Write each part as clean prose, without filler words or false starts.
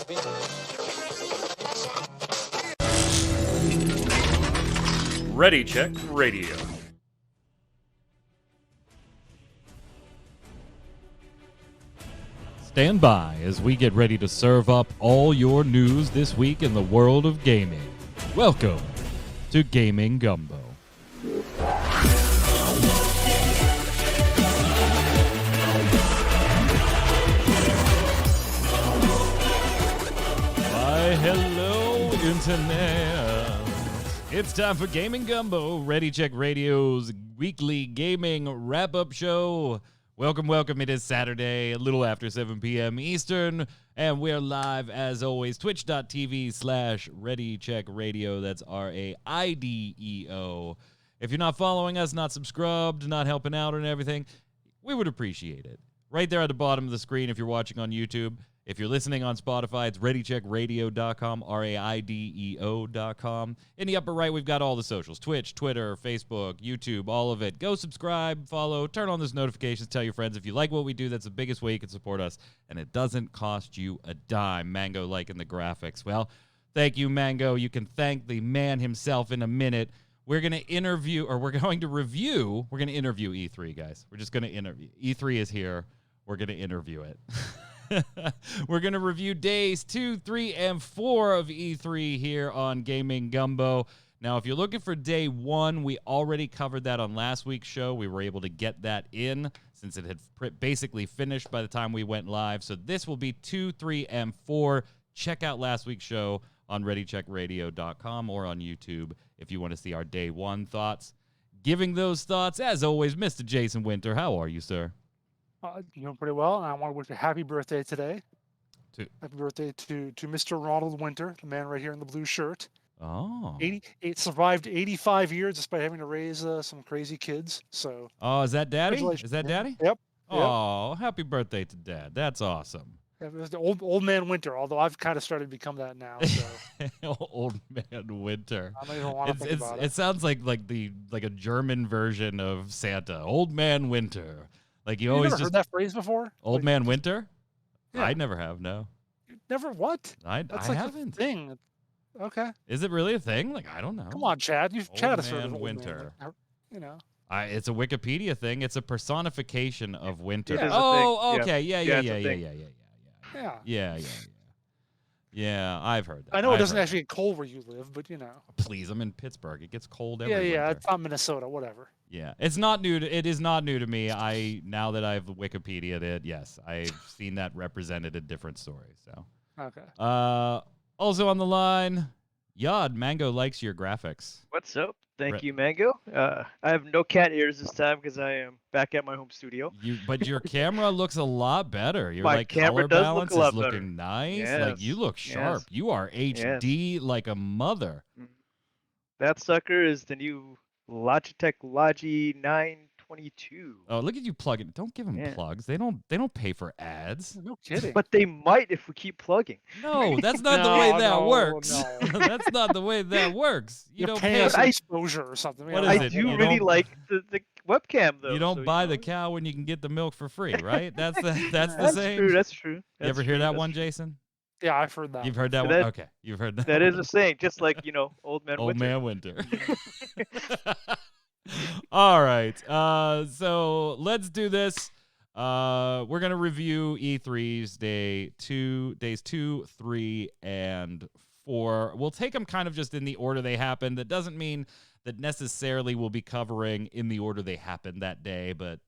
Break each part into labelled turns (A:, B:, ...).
A: Ready Check Radio.
B: Stand by as we get ready to serve up all your news this week in the world of gaming. Welcome to Gaming Gumbo. Why, hello, Internet. It's time for Gaming Gumbo, Ready Check Radio's weekly gaming wrap-up show. Welcome. It is Saturday, a little after 7 p.m. Eastern, and we're live, as always, twitch.tv/ReadyCheckRadio. That's RAIDEO. If you're not following us, not subscribed, not helping out and everything, we would appreciate it. Right there at the bottom of the screen if you're watching on YouTube. If you're listening on Spotify, it's ReadyCheckRadio.com, RAIDEO.com. In the upper right, we've got all the socials, Twitch, Twitter, Facebook, YouTube, all of it. Go subscribe, follow, turn on those notifications, tell your friends. If you like what we do, that's the biggest way you can support us, and it doesn't cost you a dime. Mango liking the graphics. Well, thank you, Mango. You can thank the man himself in a minute. We're going to interview E3, guys. We're just going to interview. E3 is here. We're going to interview it. We're going to review days 2, 3, and 4 of E3 here on Gaming Gumbo. Now, if you're looking for day 1, we already covered that on last week's show. We were able to get that in since it had basically finished by the time we went live. So this will be 2, 3, and 4. Check out last week's show on ReadyCheckRadio.com or on YouTube if you want to see our day 1 thoughts. Giving those thoughts, as always, Mr. Jason Winter. How are you, sir?
C: Doing pretty well, and I want to wish a happy birthday today. Happy birthday to Mr. Ronald Winter, the man right here in the blue shirt.
B: Oh.
C: It survived 85 years despite having to raise some crazy kids. So.
B: Oh, is that Daddy? Is that Daddy?
C: Yep.
B: Oh, happy birthday to Dad. That's awesome.
C: Yeah, it was the old man Winter, although I've kind of started to become that now. So.
B: Old man Winter.
C: I don't even want to think about it.
B: It sounds like a German version of Santa. Old man Winter. Like you always
C: never heard that phrase before?
B: Old man Winter?
C: Yeah.
B: I never have, no.
C: Never what?
B: That's
C: like
B: haven't.
C: A thing. Okay.
B: Is it really a thing? Like I don't know.
C: Come on, Chad. You've chatted
B: Old man Winter.
C: You know.
B: It's a Wikipedia thing. It's a personification of winter.
C: Yeah.
B: Oh, okay.
C: Yeah.
B: Yeah, I've heard that.
C: I know it doesn't actually get cold where you live, but you know.
B: Please, I'm in Pittsburgh. It gets cold everywhere.
C: Yeah, it's not Minnesota, whatever.
B: Yeah, it is not new to me. Now that I've Wikipedia'd it, yes, I've seen that represented in different stories. So
C: okay.
B: Also on the line, Yod Mango likes your graphics.
D: What's up? Thank you, Mango. I have no cat ears this time because I am back at my home studio.
B: But your camera looks a lot better. Your
D: my
B: color
D: camera does
B: balance
D: look a lot
B: is looking
D: better.
B: nice.
D: Yes.
B: Like you look sharp.
D: Yes.
B: You are HD like a mother.
D: That sucker is the new Logitech Logi 922.
B: Oh, look at you plugging. Don't give them plugs. They don't pay for ads.
C: No kidding.
D: But they might if we keep plugging.
B: No, that's not the way that works. No. That's not the way that works. You don't pay
C: for exposure or something.
B: What is
D: I
B: it?
D: do really like the webcam though.
B: You don't buy the cow when you can get the milk for free, right? That's the saying.
D: True, that's true.
B: You ever hear that one, Jason?
C: Yeah, I've heard that.
B: You've heard that one? Okay, you've heard that.
D: That is a saying, just like Old Man
B: Old
D: Winter.
B: Man Winter. All right, so let's do this. We're gonna review E3's days 2, 3, and 4. We'll take them kind of just in the order they happened. That doesn't mean that necessarily we'll be covering in the order they happened that day, but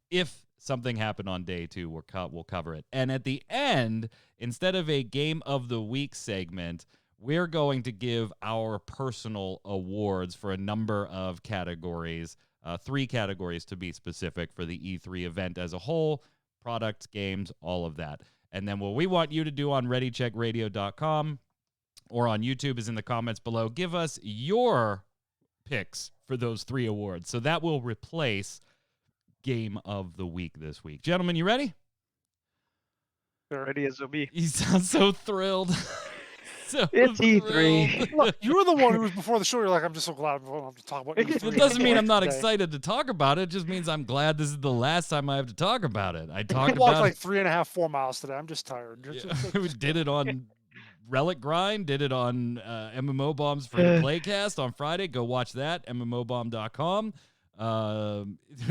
B: if something happened on day 2, we'll cover it. And at the end, instead of a Game of the Week segment, we're going to give our personal awards for a number of categories, 3 categories to be specific for the E3 event as a whole, products, games, all of that. And then what we want you to do on ReadyCheckRadio.com or on YouTube is in the comments below. Give us your picks for those 3 awards. So that will replace Game of the Week this week. Gentlemen, you ready?
D: Ready as will be.
B: You sound so thrilled. so
D: It's E3.
B: thrilled.
C: Look, you were the one who was before the show. You're like, I'm just so glad I'm to talk about E3.
B: It doesn't mean I'm not
C: today.
B: excited to talk about it. It just means I'm glad this is the last time I have to talk about it. I
C: I
B: talked
C: walked
B: about
C: like 3.5, 4 miles today. I'm just tired.
B: we did it on Relic Grind, did it on MMO Bomb's Free to Play Cast on Friday. Go watch that, mmobomb.com.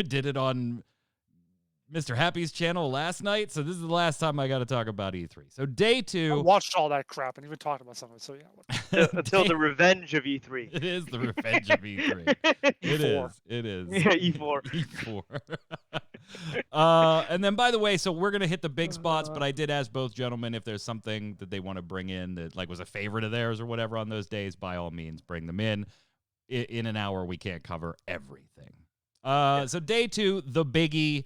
B: Did it on Mr. Happy's channel last night. So this is the last time I got to talk about E3. So day
C: I
B: 2.
C: watched all that crap and even talked about some of it. So yeah.
D: Until the revenge of E3.
B: It is the revenge of E3. It
C: E4.
B: is. It is.
D: Yeah, E4.
B: E4. And then, by the way, so we're going to hit the big spots, but I did ask both gentlemen if there's something that they want to bring in that like was a favorite of theirs or whatever on those days. By all means, bring them in. In an hour, we can't cover everything. So day 2, the biggie,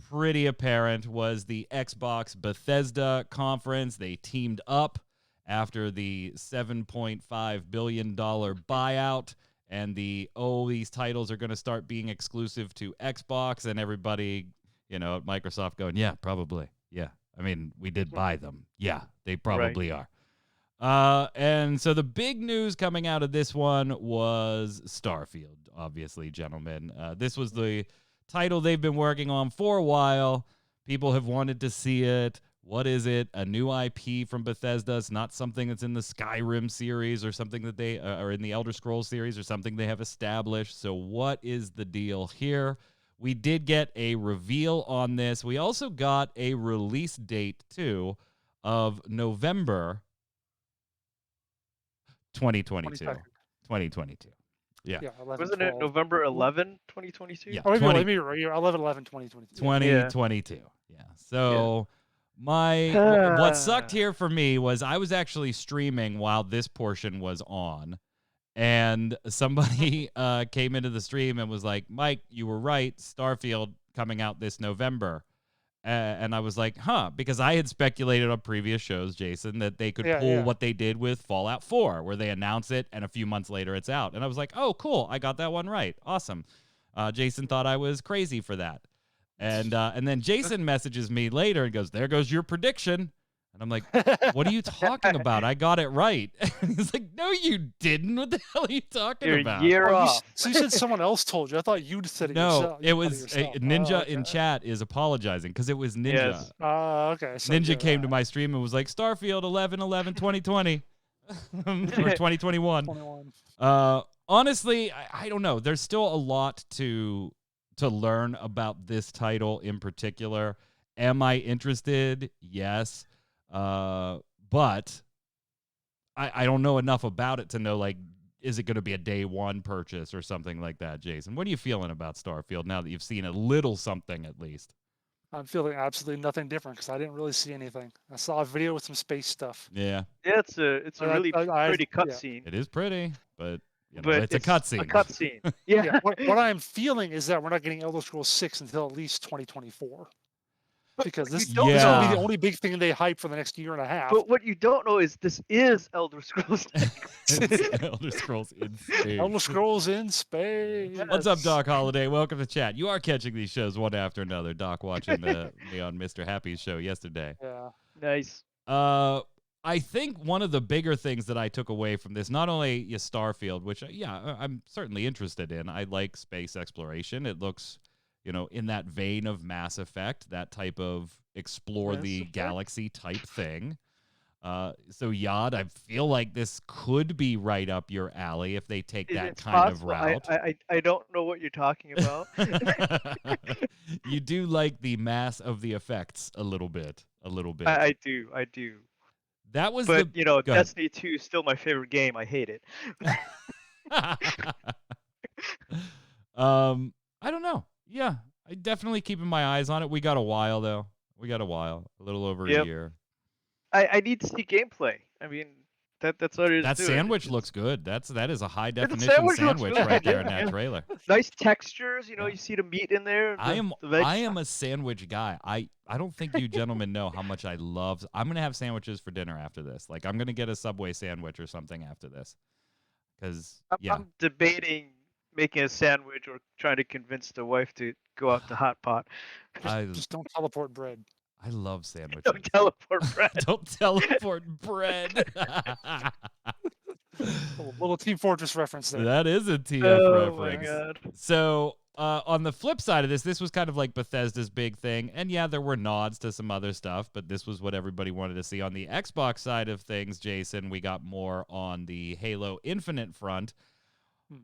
B: pretty apparent, was the Xbox Bethesda conference. They teamed up after the $7.5 billion buyout and these titles are going to start being exclusive to Xbox, and everybody, at Microsoft going, yeah, probably. Yeah. I mean, we did buy them. Yeah, they probably are. And so the big news coming out of this one was Starfield, obviously, gentlemen. This was the title they've been working on for a while. People have wanted to see it. What is it? A new IP from Bethesda. It's not something that's in the Skyrim series or something that they are in the Elder Scrolls series or something they have established. So what is the deal here? We did get a reveal on this. We also got a release date, too, of November 2022. 2022. Yeah.
C: 11,
D: Wasn't it
C: 12.
D: November 11, 2022?
B: Yeah.
C: Oh, maybe
B: 20
C: maybe 11, 11, 2022.
B: 2022. Yeah. So what sucked here for me was I was actually streaming while this portion was on, and somebody came into the stream and was like, Mike, you were right. Starfield coming out this November. And I was like, because I had speculated on previous shows, Jason, that they could pull what they did with Fallout 4, where they announce it and a few months later it's out. And I was like, oh, cool. I got that one right. Awesome. Jason thought I was crazy for that. And then Jason messages me later and goes, there goes your prediction. And I'm like, what are you talking about? I got it right. And he's like, no, you didn't. What the hell are you talking about?
D: Year off.
C: So you said someone else told you. I thought you'd said it
B: No,
C: yourself.
B: it was Ninja
C: okay.
B: in chat is apologizing because it was Ninja.
D: Yes.
C: Okay. So
B: Ninja came to my stream and was like, Starfield 11/11/2020 or 2021.
C: 21.
B: Honestly, I don't know. There's still a lot to learn about this title in particular. Am I interested? Yes. But I don't know enough about it to know, like, is it going to be a day one purchase or something like that, Jason? What are you feeling about Starfield now that you've seen a little something at least?
C: I'm feeling absolutely nothing different because I didn't really see anything. I saw a video with some space stuff.
B: Yeah.
D: Yeah, it's a really pretty cutscene.
B: It is pretty, but
D: but
B: it's a cutscene.
D: A cutscene. Yeah.
C: What I'm feeling is that we're not getting Elder Scrolls 6 until at least 2024. Because this will be the only big thing they hype for the next year and a half.
D: But what you don't know is this is Elder Scrolls.
B: Elder Scrolls in space.
C: Elder Scrolls in space. Yes.
B: What's up, Doc Holiday? Welcome to chat. You are catching these shows one after another. Doc watching me on Mr. Happy's show yesterday.
C: Yeah.
D: Nice.
B: I think one of the bigger things that I took away from this, not only Starfield, which, I'm certainly interested in. I like space exploration. It looks, in that vein of Mass Effect, that type of explore the galaxy type thing. So Yad, I feel like this could be right up your alley if they take that kind of route.
D: I don't know what you're talking about.
B: You do like the mass of the effects a little bit.
D: I do.
B: That was
D: Destiny 2 is still my favorite game. I hate it.
B: I don't know. Yeah, I definitely keeping my eyes on it. We got a while though. A little over a year.
D: I need to see gameplay. I mean, that's what it is.
B: That sandwich looks good. That is a high definition sandwich
D: really
B: right there in that trailer.
D: Nice textures. You see the meat in there.
B: I am a sandwich guy. I don't think you gentlemen know how much I love. I'm gonna have sandwiches for dinner after this. Like I'm gonna get a Subway sandwich or something after this. Because
D: I'm debating making a sandwich or trying to convince the wife to go out to hot pot.
C: Just don't teleport bread.
B: I love sandwiches.
D: Don't teleport bread.
B: Don't teleport bread.
C: Little Team Fortress reference there.
B: That is a TF
D: Oh my
B: reference.
D: god.
B: So on the flip side of this was kind of like Bethesda's big thing. And yeah, there were nods to some other stuff, but this was what everybody wanted to see. On the Xbox side of things, Jason, we got more on the Halo Infinite front.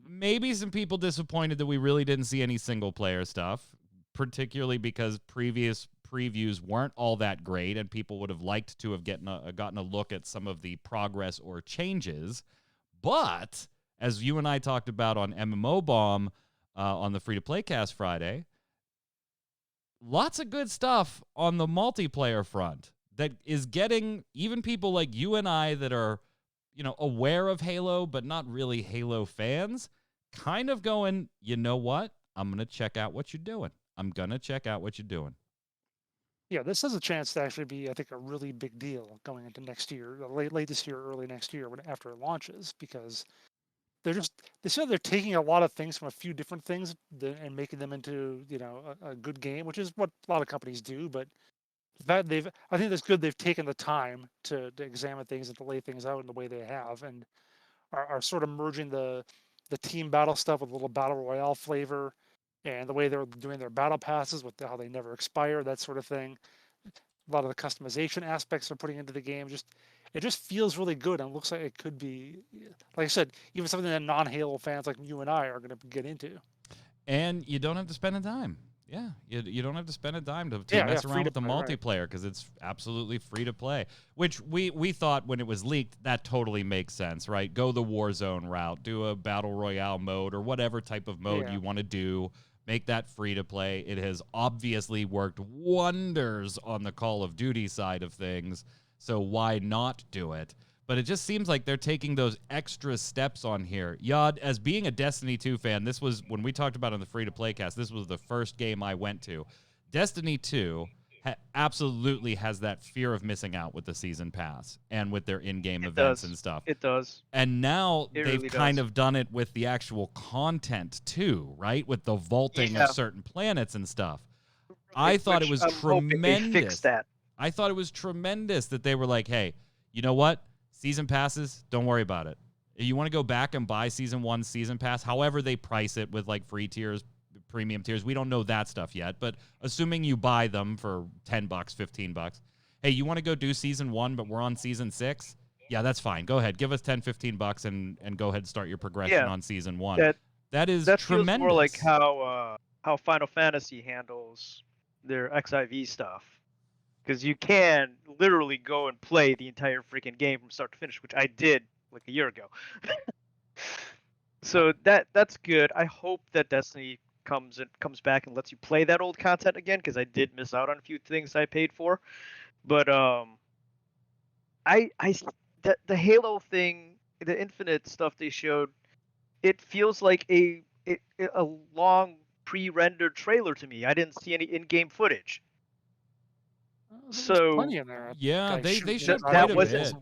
B: Maybe some people disappointed that we really didn't see any single-player stuff, particularly because previous previews weren't all that great, and people would have liked to have gotten a look at some of the progress or changes. But as you and I talked about on MMO Bomb on the Free-to-Play Cast Friday, lots of good stuff on the multiplayer front that is getting even people like you and I that are, aware of Halo but not really Halo fans, kind of going, you know what? I'm going to check out what you're doing.
C: Yeah, this has a chance to actually be, I think, a really big deal going into next year, late this year, early next year, after it launches, because they're taking a lot of things from a few different things and making them into a good game, which is what a lot of companies do. But I think that's good. They've taken the time to examine things and to lay things out in the way they have, and are sort of merging the team battle stuff with a little battle royale flavor, and the way they're doing their battle passes with how they never expire, that sort of thing. A lot of the customization aspects they're putting into the game, it just feels really good and looks like it could be, like I said, even something that non-Halo fans like you and I are going to get into.
B: And you don't have to spend a dime. Yeah, you don't have to spend a dime to mess around with the multiplayer, because it's absolutely free to play, which we thought when it was leaked, that totally makes sense, right? Go the Warzone route, do a Battle Royale mode or whatever type of mode you want to do. Make that free to play. It has obviously worked wonders on the Call of Duty side of things, so why not do it? But it just seems like they're taking those extra steps on here. Yad, as being a Destiny 2 fan, this was, when we talked about it on the free-to-play cast, this was the first game I went to. Destiny 2 absolutely has that fear of missing out with the season pass and with their in-game events and stuff.
D: It does.
B: And now they've
D: really
B: kind of done it with the actual content too, right? With the vaulting of certain planets and stuff. I thought it was tremendous.
D: They fixed that.
B: I thought it was tremendous that they were like, hey, you know what? Season passes, don't worry about it. You want to go back and buy Season 1 Season Pass, however they price it with like free tiers, premium tiers. We don't know that stuff yet, but assuming you buy them for $10, $15, hey, you want to go do Season 1, but we're on Season 6? Yeah, that's fine. Go ahead. Give us $10, $15 and go ahead and start your progression on Season 1. That is tremendous.
D: Feels more like how Final Fantasy handles their XIV stuff. Because you can literally go and play the entire freaking game from start to finish, which I did like a year ago. So that's good. I hope that Destiny comes back and lets you play that old content again, because I did miss out on a few things I paid for. But the Halo thing, the Infinite stuff they showed, it feels like a long pre-rendered trailer to me. I didn't see any in-game footage.
C: So plenty in there.
B: Yeah, they showed quite a bit.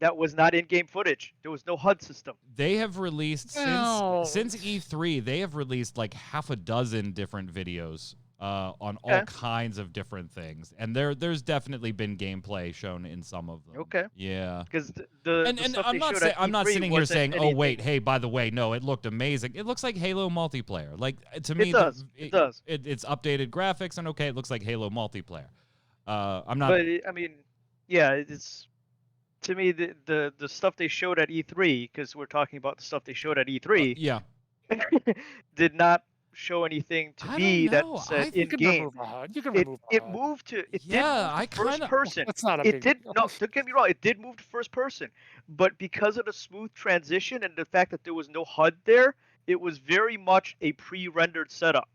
D: That was not in-game footage. There was no HUD system.
B: They have released since E3. They have released like half a dozen different videos on all kinds of different things, and there's definitely been gameplay shown in some of them.
D: Okay.
B: Yeah.
D: Because
B: I'm not sitting here saying, oh wait, hey, by the way, no, it looked amazing. It looks like Halo multiplayer. Like to me,
D: it does.
B: It's updated graphics, and okay, it looks like Halo multiplayer. I'm not.
D: But I mean, yeah, it's to me the stuff they showed at E3, because we're talking about the stuff they showed at E3.
B: Yeah.
D: Did not show anything to me that said in game. It moved to first person.
C: That's not a
D: big deal. No, don't get me wrong. It did move to first person, but because of the smooth transition and the fact that there was no HUD there, it was very much a pre-rendered setup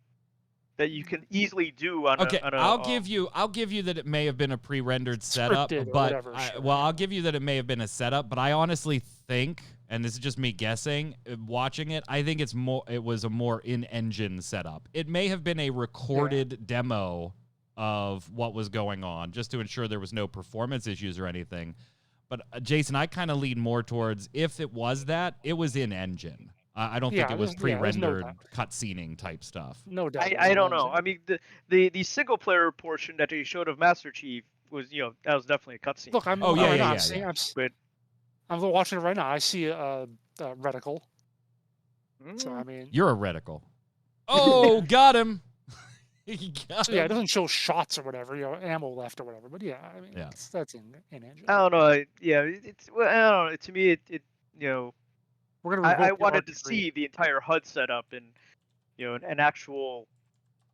D: that you can easily do on
B: I'll give you that it may have been a pre-rendered setup, but I'll give you that it may have been a setup, but I honestly think, and this is just me guessing, watching it, I think it was a more in-engine setup. It may have been a recorded demo of what was going on, just to ensure there was no performance issues or anything. But Jason, I kind of lean more towards, if it was that, it was in-engine. I don't
C: Yeah,
B: think it was
C: there's no
B: pre-rendered
C: doubt.
B: cutscening type stuff.
C: No doubt.
D: I don't know. I mean, the single player portion that they showed of Master Chief was, that was definitely a cutscene.
C: Look, I'm
B: Oh,
C: looking
B: yeah,
C: right
B: yeah,
C: now.
B: yeah,
C: I'm seeing,
B: yeah.
D: But
C: I'm watching it right now. I see a reticle. So I mean,
B: You're a reticle. Oh, got him. He got
C: so yeah, it
B: him.
C: doesn't show shots or whatever, ammo left or whatever. But yeah, I mean,
B: Yeah.
C: that's in engine.
D: I don't know. Yeah, it's well, I don't know. To me,
C: We're gonna
D: I
C: revoke the
D: wanted to
C: R3.
D: see the entire HUD setup and an actual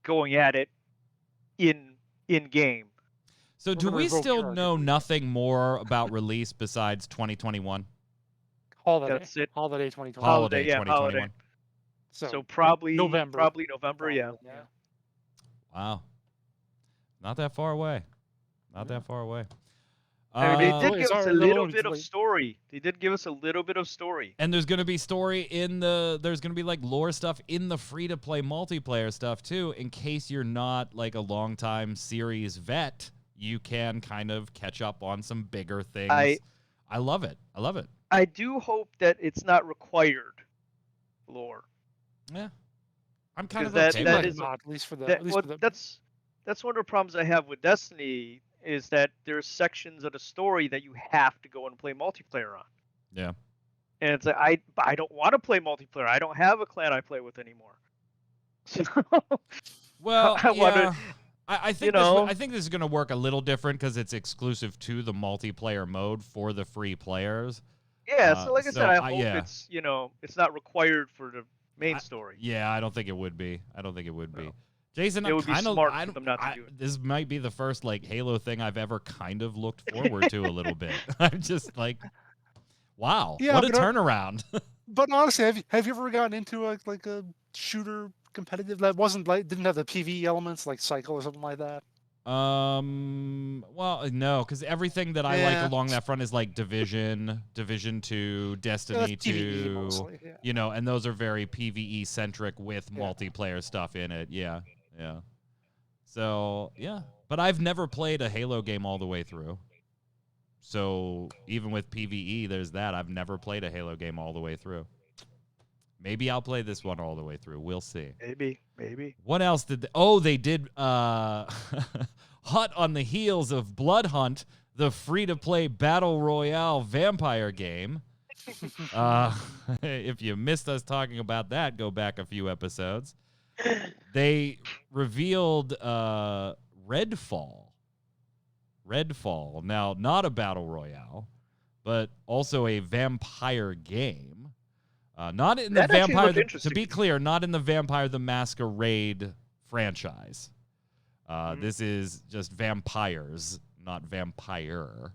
D: going at it in game.
B: So do
C: gonna
B: we
C: revoke
B: still
C: your
B: know
C: argument.
B: nothing more about release besides 2021?
C: Holiday.
D: That's it.
C: Holiday 2020.
B: Holiday
D: Yeah,
B: 2021.
D: So probably
C: November.
D: November. Yeah.
C: Probably, yeah.
B: Wow. Not that far away. Not that far away.
D: I mean, they
C: Um,
D: did give
C: it's
D: us a
C: already-
D: little
C: it's
D: bit of
C: like-
D: story. They did give us a little bit of story.
B: And there's going to be story there's going to be like lore stuff in the free-to-play multiplayer stuff too, in case you're not like a longtime series vet. You can kind of catch up on some bigger things. I love it. I love it.
D: I do hope that it's not required lore.
B: Yeah. I'm kind of
D: Because
B: okay
D: that
B: with
D: is
B: it.
C: not, at least for the.
D: That,
C: At least
D: well,
C: for the
D: that's one of the problems I have with Destiny is that there's sections of the story that you have to go and play multiplayer on.
B: Yeah.
D: And it's like I don't want to play multiplayer. I don't have a clan I play with anymore. So
B: Well,
D: I wanna-
B: yeah. I think I think this is going to work a little different because it's exclusive to the multiplayer mode for the free players.
D: yeah, so like I
B: so
D: said, I
B: I-
D: hope
B: yeah.
D: it's it's not required for the main story.
B: Yeah, I don't think it would be. I don't think it would be. Jason,
D: It
B: I'm
D: would be
B: kind of.
D: smart for them not to do it.
B: This might be the first like Halo thing I've ever kind of looked forward to a little bit. I'm just like, wow,
C: Yeah,
B: what a
C: but
B: turnaround.
C: But honestly, have you ever gotten into like a shooter competitive that wasn't like didn't have the PvE elements like Cycle or something like that?
B: Well, no, because everything that I like
C: Yeah.
B: along that front is like Division 2, Destiny
C: that's PvE
B: 2,
C: mostly, yeah.
B: and those are very PvE centric with
C: Yeah.
B: multiplayer stuff in it. Yeah, yeah. So yeah, but I've never played a Halo game all the way through. So even with PvE, there's that. I've never played a Halo game all the way through. Maybe I'll play this one all the way through. We'll see.
D: Maybe.
B: What else did they did hot on the heels of Blood Hunt, the free-to-play battle royale vampire game. If you missed us talking about that, go back a few episodes. They revealed Redfall. Now, not a battle royale, but also a vampire game. Not in the
D: That actually
B: Vampire.
D: looked
B: To
D: interesting.
B: be clear, not in the Vampire the Masquerade franchise. This is just vampires, not vampire.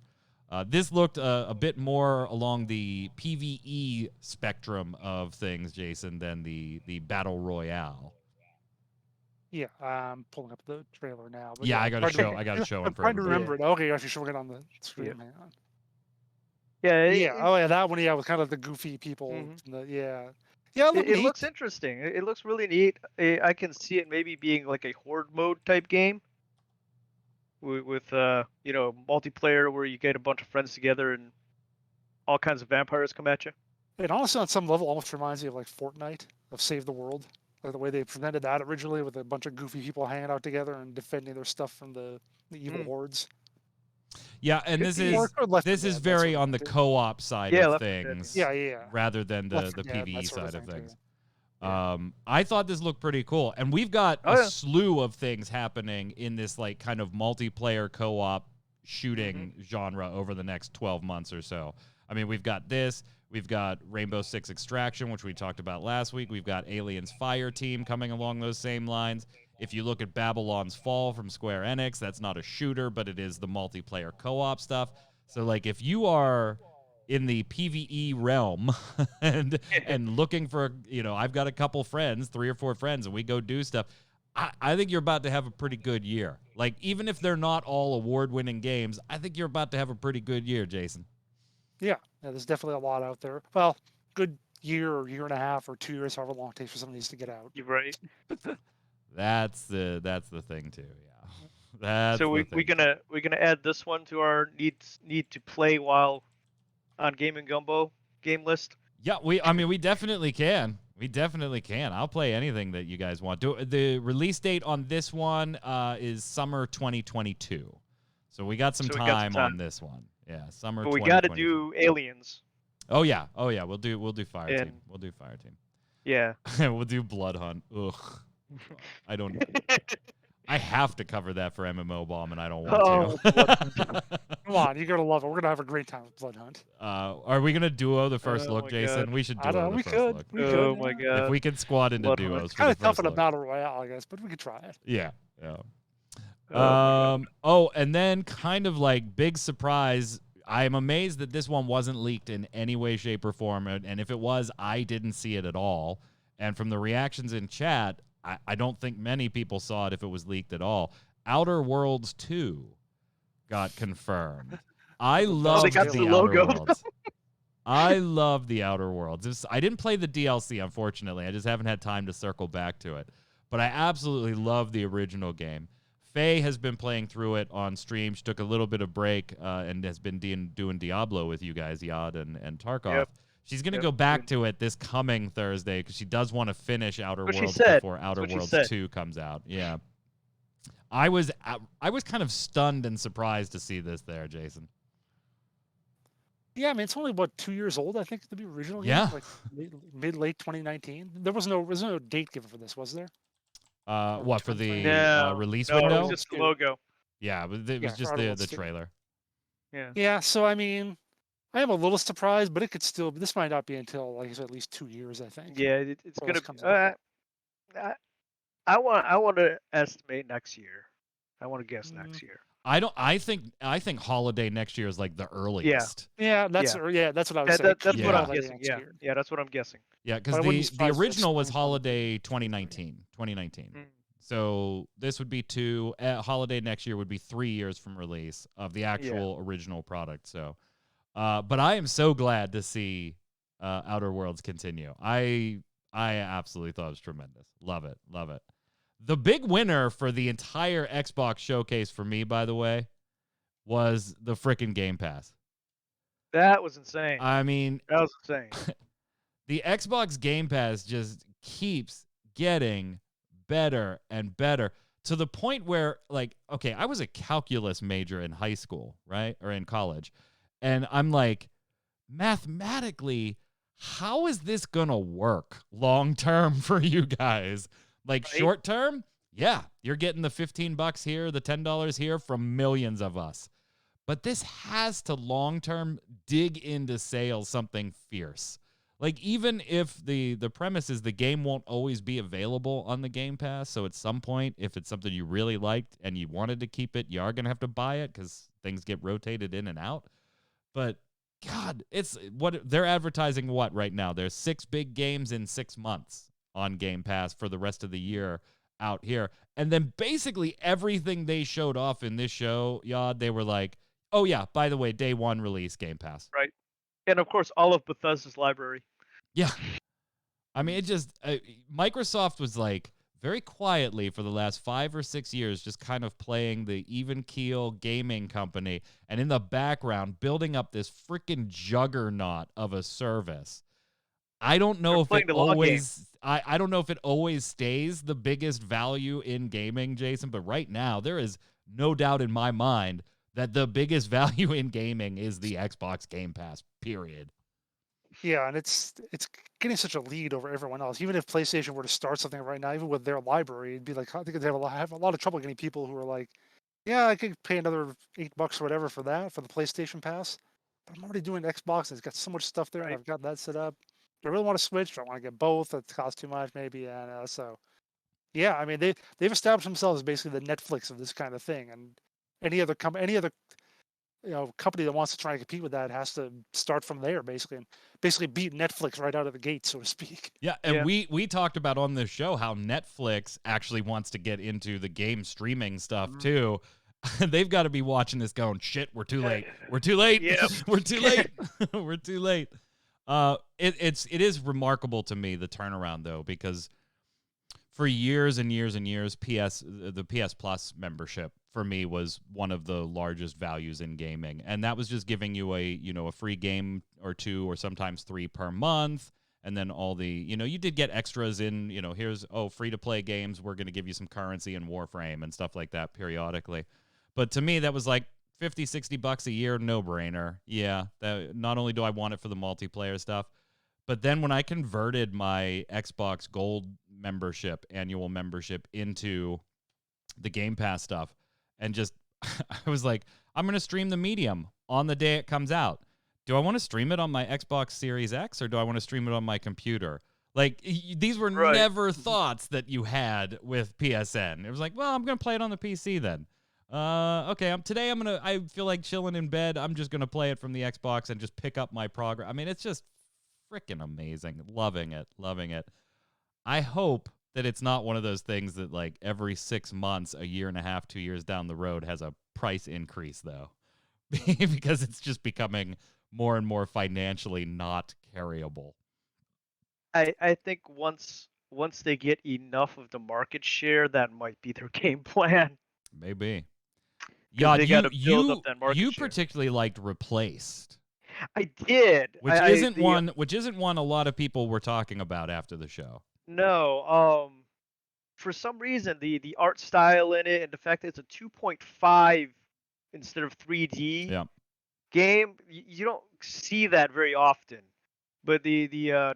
B: This looked a bit more along the PvE spectrum of things, Jason, than the battle royale.
C: Yeah, I'm pulling up the trailer now. But
B: Yeah, I gotta
C: trying to-
B: show him
C: I'm
B: for
C: trying to
B: everybody.
C: remember it. Okay, you're actually showing it on the screen.
D: Yeah.
C: Hang on.
D: Yeah.
C: Yeah. Oh yeah, that one. Yeah, with kind of the goofy people.
D: Mhm.
C: Yeah.
D: It looks interesting. It looks really neat. I can see it maybe being like a horde mode type game with multiplayer where you get a bunch of friends together and all kinds of vampires come at you.
C: It honestly, on some level, almost reminds me of like Fortnite of Save the World, like the way they presented that originally, with a bunch of goofy people hanging out together and defending their stuff from the evil hordes.
B: Yeah, and
D: Could
B: this
D: be.
B: is
C: Or Left 4
B: this is
C: Dead, that's
B: very
C: what
B: on the
C: it is.
B: co-op side
D: Yeah,
B: of
D: Left 4 Dead,
B: things.
C: Yeah.
B: Rather than the
C: Left 4 Dead,
B: PvE
C: that sort
B: side of
C: thing, too.
B: things.
C: Yeah.
B: I thought this looked pretty cool, and we've got
D: Oh,
B: a
D: yeah.
B: slew of things happening in this like kind of multiplayer co-op shooting genre over the next 12 months or so. I mean, we've got this, we've got Rainbow Six Extraction, which we talked about last week. We've got Aliens Fire Team coming along those same lines. If you look at Babylon's Fall from Square Enix, that's not a shooter, but it is the multiplayer co-op stuff. So like if you are in the PvE realm and looking for, I've got a couple friends, 3 or 4 friends, and we go do stuff. I think you're about to have a pretty good year. Like, even if they're not all award-winning games, I think you're about to have a pretty good year, Jason.
C: Yeah, there's definitely a lot out there. Well, good year or year and a half or 2 years, however long it takes for some of these to get out.
D: You're right.
B: That's the thing too. Yeah. That's
D: So
B: the
D: we're
B: thing.
D: gonna add this one to our need to play while on Gaming Gumbo game list.
B: Yeah, we definitely can. We definitely can. I'll play anything that you guys want. The release date on this one is summer 2022. So we got some
D: So we got some
B: time on
D: time.
B: this one. Yeah, summer
D: But we got to
B: 2022.
D: do Aliens.
B: Oh yeah. We'll do Fire Team.
D: And-
B: We'll do Fire Team.
D: Yeah.
B: We'll do Blood Hunt. Ugh. I don't. I have to cover that for MMO Bomb, and I don't want to.
C: Come on, you're gonna love it. We're gonna have a great time with Blood Hunt.
B: Are we gonna duo the first
D: Oh
B: look,
D: my
B: Jason?
D: God.
B: We should
C: I don't
B: duo
C: know.
B: the
C: We
B: first
C: could.
B: look.
C: We
D: Oh
C: could.
D: my
C: yeah.
D: God.
B: If we can squad into
D: Blood Hunt.
B: duos
C: It's
B: for
C: kind
B: the
C: of tough
B: first
C: in a
B: look.
C: battle royale, I guess, but we could try it.
B: Yeah.
D: Oh my God.
B: And then kind of like big surprise. I am amazed that this one wasn't leaked in any way, shape, or form. And if it was, I didn't see it at all. And from the reactions in chat, I don't think many people saw it if it was leaked at all. Outer Worlds 2 got confirmed. I love
C: they
D: got
B: the
D: the
B: Outer
D: logo.
B: Worlds. I love the Outer Worlds. I didn't play the DLC, unfortunately. I just haven't had time to circle back to it. But I absolutely love the original game. Faye has been playing through it on stream. She took a little bit of break and has been doing Diablo with you guys, Yad and Tarkov.
D: Yep.
B: She's going to
D: Yep.
B: go back to it this coming Thursday because she does want to finish Outer
D: What she
B: Worlds
D: said.
B: before Outer
D: That's what she
B: Worlds
D: said.
B: 2 comes out. Yeah. I was kind of stunned and surprised to see this there, Jason.
C: Yeah, I mean, it's only what 2 years old, I think, to be original game.
B: Yeah.
C: Like late 2019. There was no date given for this, was there?
B: What, for the
D: No.
B: release
D: No, it
B: window?
D: was just the logo.
B: Yeah, but it was
C: Yeah,
B: just
C: Outer
B: the
C: Worlds 2.
B: trailer.
D: Yeah.
C: Yeah, so I mean, I am a little surprised, but it could still. This might not be until like I said, at least 2 years, I think.
D: Yeah, it's
C: before
D: gonna.
C: this comes out.
D: I want to estimate next year. I want to guess next year.
B: I think holiday next year is like the earliest.
C: Yeah, that's
D: Yeah.
C: that's what I was saying.
D: That's
C: Keep
B: Yeah.
D: what I'm
C: holiday
D: guessing.
C: next
D: Yeah.
C: year.
D: Yeah, that's what I'm guessing.
B: Yeah,
C: But I wouldn't be
B: because the
C: surprised if it's
B: original was
C: spring
B: holiday
C: 2023.
B: 2019.
D: Mm.
B: So this would be 2. Holiday next year would be 3 years from release of the actual original product. So, but I am so glad to see Outer Worlds continue. I absolutely thought it was tremendous. Love it. Love it. The big winner for the entire Xbox showcase for me, by the way, was the frickin' Game Pass.
D: That was insane.
B: I mean,
D: That was insane.
B: the Xbox Game Pass just keeps getting better and better to the point where, like, okay, I was a calculus major in high school, right? Or in college. And I'm like, mathematically, how is this going to work long term for you guys? Like,
D: Right.
B: short term, yeah, you're getting the $15 here, the $10 here from millions of us. But this has to long term dig into sales something fierce. Like, even if the premise is the game won't always be available on the Game Pass, so at some point, if it's something you really liked and you wanted to keep it, you are going to have to buy it because things get rotated in and out. But God, it's what they're advertising. What right now? There's 6 big games in 6 months on Game Pass for the rest of the year out here, and then basically everything they showed off in this show, they were like, "Oh yeah, by the way, day 1 release Game Pass."
D: Right. And of course, all of Bethesda's library.
B: Yeah, I mean, it just Microsoft was like very quietly for the last 5 or 6 years, just kind of playing the even keel gaming company, and in the background building up this freaking juggernaut of a service. I don't know if
D: playing
B: it
D: the long game.
B: always. I don't know if it always stays the biggest value in gaming, Jason. But right now, there is no doubt in my mind that the biggest value in gaming is the Xbox Game Pass. Period.
C: Yeah, and it's getting such a lead over everyone else. Even if PlayStation were to start something right now, even with their library, it'd be like I think they'd have a lot of trouble getting people who are like, "Yeah, I could pay another $8 or whatever for that for the PlayStation Pass." But I'm already doing Xbox. It's got so much stuff there, and
D: Right.
C: I've got that set up. Do I really want to switch? Do I want to get both? It costs too much, maybe. Yeah, so yeah, I mean they've established themselves as basically the Netflix of this kind of thing, and any other company that wants to try and compete with that has to start from there basically and basically beat Netflix right out of the gate, so to speak.
B: Yeah, and
D: Yeah.
B: we talked about on this show how Netflix actually wants to get into the game streaming stuff too. They've got to be watching this going, shit, we're too late. We're too late.
D: Yep.
B: We're too late. We're too late. It is remarkable to me, the turnaround though, because for years and years and years, the PS Plus membership for me was one of the largest values in gaming, and that was just giving you a free game or 2 or sometimes 3 per month, and then all the, you did get extras in, here's, free-to-play games, we're going to give you some currency in Warframe and stuff like that periodically. But to me, that was like $50-$60 a year, no-brainer. Yeah, that, not only do I want it for the multiplayer stuff, but then when I converted my Xbox Gold annual membership, into the Game Pass stuff, and just, I was like, I'm going to stream the Medium on the day it comes out. Do I want to stream it on my Xbox Series X, or do I want to stream it on my computer? Like, these were never thoughts that you had with PSN. It was like, well, I'm going to play it on the PC then. Okay, today I feel like chilling in bed. I'm just going to play it from the Xbox and just pick up my progress. I mean, it's just freaking amazing. Loving it. I hope that it's not one of those things that, like, every 6 months, a year and a half, 2 years down the road has a price increase, though. Because it's just becoming more and more financially not carryable.
D: I think once they get enough of the market share, that might be their game plan.
B: Maybe.
D: 'Cause
B: Yeah,
D: they gotta build up that market
B: you
D: share.
B: particularly liked Replaced,
D: I did.
B: which isn't one a lot of people were talking about after the show.
D: No, for some reason the art style in it and the fact that it's a 2.5 instead of 3D
B: Yeah.
D: game, you don't see that very often. But the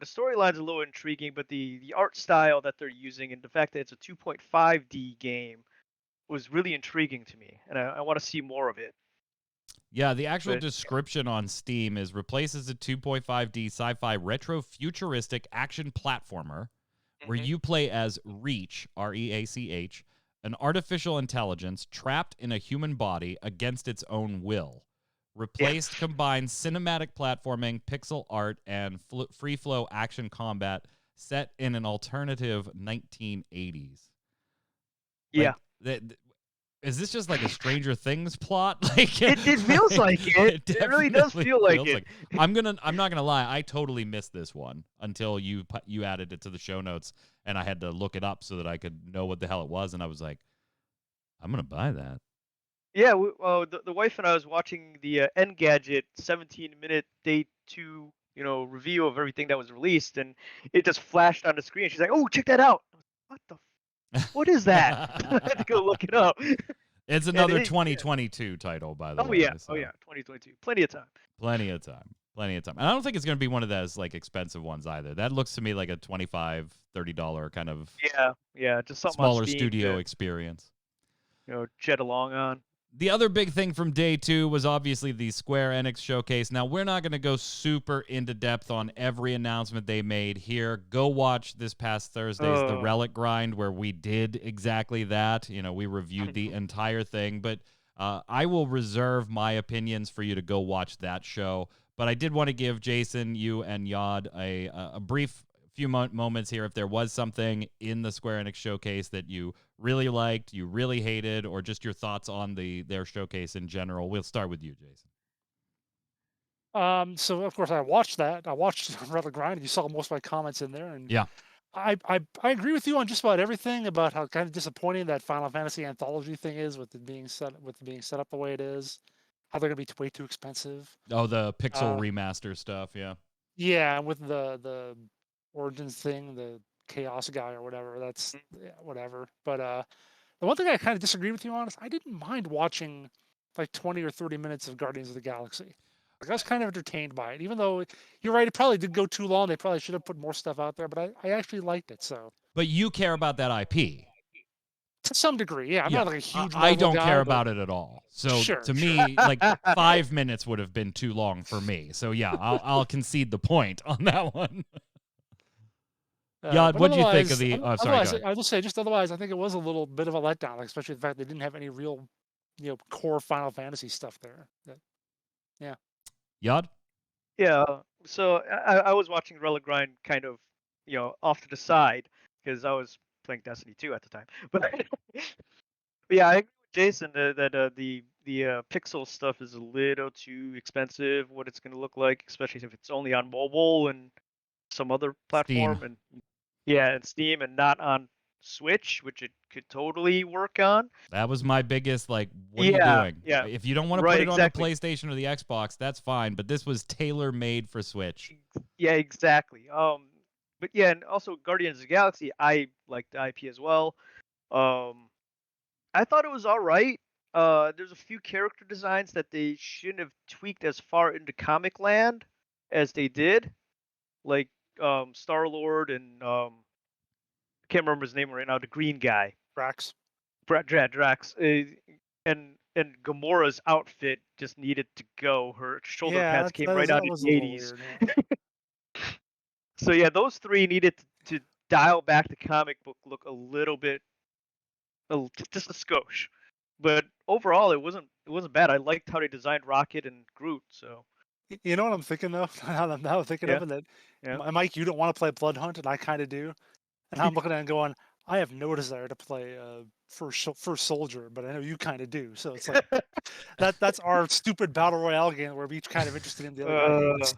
D: storyline's a little intriguing, but the art style that they're using and the fact that it's a 2.5D game was really intriguing to me, and I want to see more of it.
B: Yeah, the actual
D: But-
B: description on Steam is replaces a 2.5D sci-fi retro futuristic action platformer where
D: Mhm.
B: you play as Reach, R-E-A-C-H, an artificial intelligence trapped in a human body against its own will. Replaced combines cinematic platforming, pixel art, and free-flow action combat set in an alternative 1980s.
D: Yeah.
B: Is this just like a Stranger Things plot? Like
D: It feels like it. It really does
B: definitely
D: feel like
B: feels
D: it.
B: I'm not gonna lie. I totally missed this one until you added it to the show notes, and I had to look it up so that I could know what the hell it was. And I was like, I'm gonna buy that.
D: Yeah, the wife and I was watching the Engadget 17-minute day 2, review of everything that was released, and it just flashed on the screen. She's like, "Oh, check that out!" What the? What is that? I had to go look it up.
B: It's another 2022 title, by the way.
D: Oh yeah, 2022. Plenty of time.
B: Plenty of time. And I don't think it's going to be one of those like expensive ones either. That looks to me like a $25, $30 kind of
D: Yeah, just something
B: smaller
D: on Steam
B: studio
D: to,
B: experience.
D: jet along on.
B: The other big thing from day 2 was obviously the Square Enix showcase. Now, we're not going to go super into depth on every announcement they made here. Go watch this past Thursday's The Relic Grind, where we did exactly that. We reviewed the entire thing. But I will reserve my opinions for you to go watch that show. But I did want to give Jason, you, and Yod a brief few moments here if there was something in the Square Enix showcase that you really liked, you really hated, or just your thoughts on their showcase in general. We'll start with you, Jason.
C: So of course I watched that. I watched Relic Grind. You saw most of my comments in there, and
B: Yeah.
C: I agree with you on just about everything about how kind of disappointing that Final Fantasy anthology thing is with it being set up the way it is. How they're gonna be way too expensive.
B: Oh, the pixel remaster stuff, yeah.
C: Yeah, and with the Origins thing, the Chaos guy or whatever. That's whatever. But the one thing I kind of disagree with you on is I didn't mind watching like 20 or 30 minutes of Guardians of the Galaxy. Like I was kind of entertained by it, even though you're right, it probably did go too long. They probably should have put more stuff out there, but I actually liked it. So
B: But you care about that IP.
C: to some degree, yeah. I'm not like a huge.
B: I don't
C: guy,
B: care
C: but
B: about it at all. So
C: Sure,
B: to me, like 5 minutes would have been too long for me. So yeah, I'll concede the point on that one. Yod,
C: but
B: what do you think of the?
C: otherwise-
B: Sorry, go
C: otherwise,
B: ahead.
C: I will say, just otherwise, I think it was a little bit of a letdown, like, especially the fact they didn't have any real, core Final Fantasy stuff there. Yeah.
B: Yod?
D: Yeah, so I was watching Relic Grind kind of, off to the side because I was playing Destiny 2 at the time. But yeah, I agree with Jason that the pixel stuff is a little too expensive. What it's going to look like, especially if it's only on mobile and some other platform,
B: Steam.
D: and Steam, and not on Switch, which it could totally work on.
B: That was my biggest, like, what are you doing?
D: Yeah.
B: If you don't want to
D: Right,
B: put it
D: exactly.
B: on the PlayStation or the Xbox, that's fine. But this was tailor-made for Switch.
D: Yeah, exactly. but yeah, and also Guardians of the Galaxy, I liked the IP as well. I thought it was all right. There's a few character designs that they shouldn't have tweaked as far into comic land as they did, like Star Lord and can't remember his name right now, the green guy,
C: Drax.
D: Drax, and Gamora's outfit just needed to go. Her shoulder
C: Yeah,
D: pads came
C: that,
D: right out
C: that
D: of
C: was a
D: the
C: little
D: 80s.
C: weird. Yeah.
D: So yeah, those three needed to dial back the comic book look a little bit, just a skosh. But overall, it wasn't bad. I liked how they designed Rocket and Groot. So
C: You know what I'm thinking of? Now I'm thinking
D: yeah,
C: of it that
D: yeah.
C: Mike, you don't want to play Blood Hunt, and I kind of do. And I'm looking at it and going, I have no desire to play first soldier, but I know you kind of do. So it's like that's our stupid battle royale game where we each kind of interested in the other guy hates.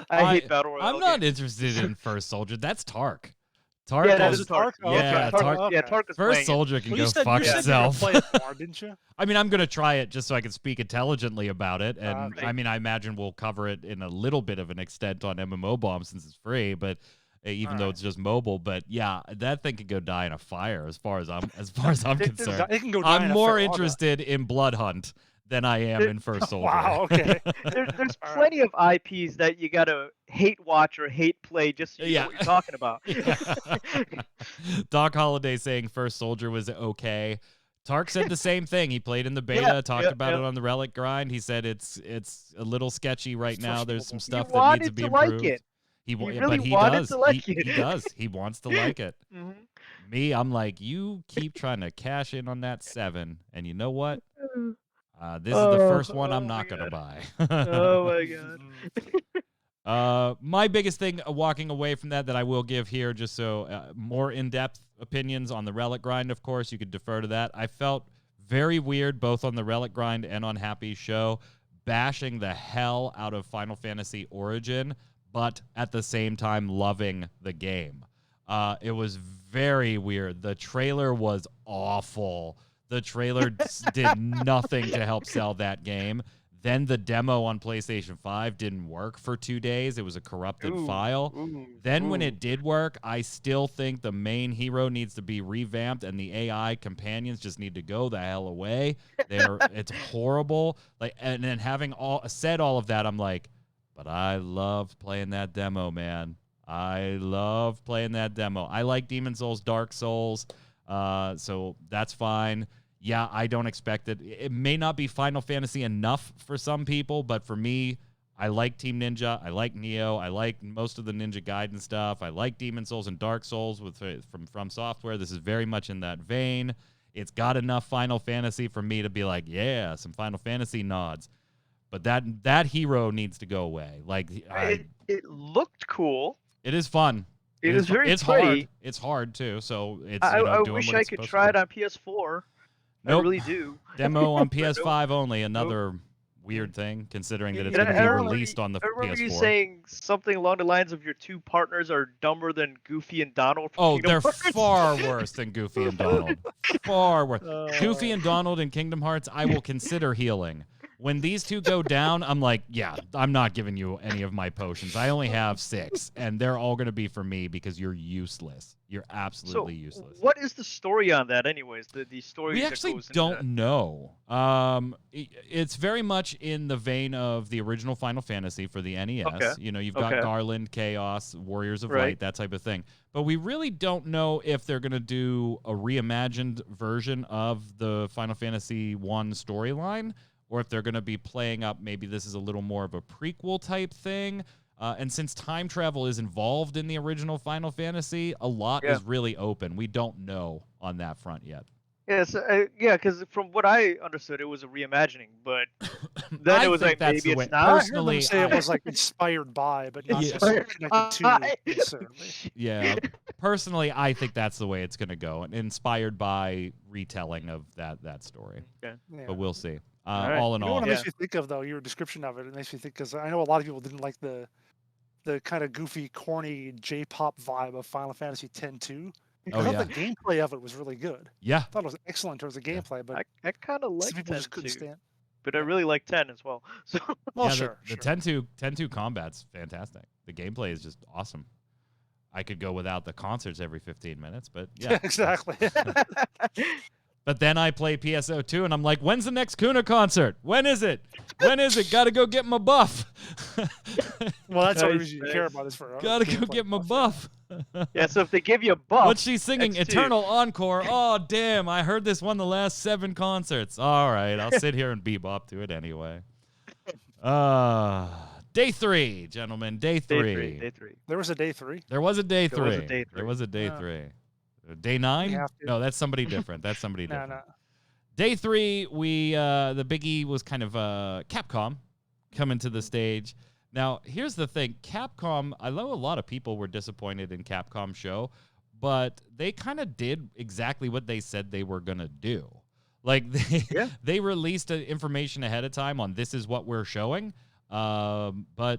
D: I hate battle royale
B: I'm not
D: games.
B: interested in First Soldier. That's Tark.
D: Yeah,
B: Tark
D: that
C: Was
D: is
C: it
B: is
D: Tark.
C: Tark? Oh,
B: yeah,
C: okay.
B: Tark.
D: Yeah,
C: Okay.
D: Tark is
B: First
D: playing it.
B: Soldier can
C: Well,
B: go fuck
C: you said you were
B: itself.
C: gonna play it more, didn't you?
B: I mean, I'm gonna try it just so I can speak intelligently about it, and
C: Okay.
B: I mean, I imagine we'll cover it in a little bit of an extent on MMO Bomb since it's free, but even though
C: Alright.
B: it's just mobile. But yeah, that thing could go die in a fire as far as I'm concerned.
C: It can go die
B: I'm
C: in a
B: more
C: Ferrara.
B: interested in Blood Hunt than I am in First Soldier.
C: Wow. Okay.
D: There's
C: All right.
D: plenty of IPs that you gotta hate watch or hate play just so you know what you're talking about.
B: Yeah. Doc Holliday saying First Soldier was okay. Tark said the same thing. He played in the beta, talked about it on the Relic Grind. He said it's a little sketchy right now. There's some
D: He
B: stuff that needs to
D: wanted
B: be
D: to like
B: improved.
D: it.
B: He
D: really
B: but he
D: wanted
B: does.
D: to like it.
B: He does. He wants to like it.
D: Mhm.
B: Me, I'm like, you keep trying to cash in on that 7, and you know what? This is the first one I'm not gonna buy.
D: Oh my god.
B: My biggest thing walking away from that I will give here, just so more in-depth opinions on the Relic Grind, of course, you could defer to that. I felt very weird both on the Relic Grind and on Happy's show, bashing the hell out of Final Fantasy Origin, but at the same time loving the game. It was very weird. The trailer was awful. The trailer did nothing to help sell that game. Then the demo on PlayStation 5 didn't work for 2 days. It was a corrupted file. Then when it did work, I still think the main hero needs to be revamped and the AI companions just need to go the hell away. It's horrible. Like, and then having said all of that, I'm like, but I loved playing that demo, man. I love playing that demo. I like Demon Souls, Dark Souls, so that's fine. Yeah, I don't expect it. It may not be Final Fantasy enough for some people, but for me, I like Team Ninja. I like Neo. I like most of the Ninja Gaiden stuff. I like Demon Souls and Dark Souls from Software. This is very much in that vein. It's got enough Final Fantasy for me to be like, yeah, some Final Fantasy nods. But that hero needs to go away. Like
D: it looked cool.
B: It is fun.
D: It is very
B: it's
D: pretty.
B: hard. It's hard too. So it's
D: I
B: doing
D: wish
B: what
D: I
B: it's
D: could
B: supposed
D: try
B: to
D: it
B: do.
D: on PS4.
B: Nope.
D: I really do.
B: Demo on PS5 only. Another weird thing, considering that it's
C: Yeah,
B: going to be
C: I remember
B: released on the
D: I remember
B: PS4.
D: you saying something along the lines of your two partners are dumber than Goofy and Donald from
B: Oh,
D: Kingdom
B: they're
D: Hearts.
B: far worse than Goofy and Donald. Far worse. Goofy and Donald in Kingdom Hearts, I will consider healing. When these two go down, I'm like, yeah, I'm not giving you any of my potions. I only have 6, and they're all going to be for me because you're useless. You're absolutely useless.
D: What is the story on that, anyways? The story
B: We
D: that
B: actually
D: goes into
B: don't
D: that?
B: know. It's very much in the vein of the original Final Fantasy for the NES.
D: Okay.
B: You've got Garland, Chaos, Warriors of Light, that type of thing. But we really don't know if they're going to do a reimagined version of the Final Fantasy 1 storyline, or if they're going to be playing up, maybe this is a little more of a prequel type thing. And since time travel is involved in the original Final Fantasy, a lot is really open. We don't know on that front yet.
D: Yes, because from what I understood, it was a reimagining, but then it was like maybe it's not.
B: Personally,
C: I say it was like inspired by, but not
D: Inspired
C: connected
D: by.
C: to necessarily.
B: Yeah, personally, I think that's the way it's going to go, inspired by retelling of that story.
D: Okay.
C: Yeah.
B: But we'll see.
D: right.
B: All in
C: You know
B: all,
C: what it makes me think of, though, your description of it? It makes me think, because I know a lot of people didn't like the kind of goofy, corny J-pop vibe of Final Fantasy X-2. I thought the gameplay of it was really good.
B: Yeah.
C: I thought it was excellent in terms of gameplay, but
D: I kind of
C: some
D: like
C: people just
D: 10
C: couldn't
D: too,
C: stand.
D: but I really like 10 as well. So
C: Well,
B: yeah,
C: sure.
B: the 10-2 combat's fantastic. The gameplay is just awesome. I could go without the concerts every 15 minutes, but yeah.
C: exactly.
B: But then I play PSO2 and I'm like, when's the next Kuna concert? When is it? When is it? Gotta go get my buff.
C: Well, that's all
D: Nice,
C: you care about is for
B: Gotta go
C: gameplay
B: get my
C: buff,
B: buff.
D: Yeah, so if they give you a buff,
B: What's she singing?
D: X2.
B: Eternal Encore. Oh, damn. I heard this won the last 7 concerts. All right. I'll sit here and bebop to it anyway. Day 3, gentlemen. Day 3.
D: Day three.
C: There was a day 3.
B: There was a day 3.
D: There was a day
B: There
D: 3.
B: was a day
C: Yeah.
B: 3. Day 9?
C: have to.
B: No, that's somebody different. That's somebody
C: No,
B: different.
C: no.
B: Day 3, we the biggie was kind of Capcom coming to the stage. Now, here's the thing. Capcom, I know a lot of people were disappointed in Capcom show, but they kind of did exactly what they said they were going to do. Like, they released information ahead of time on this is what we're showing, but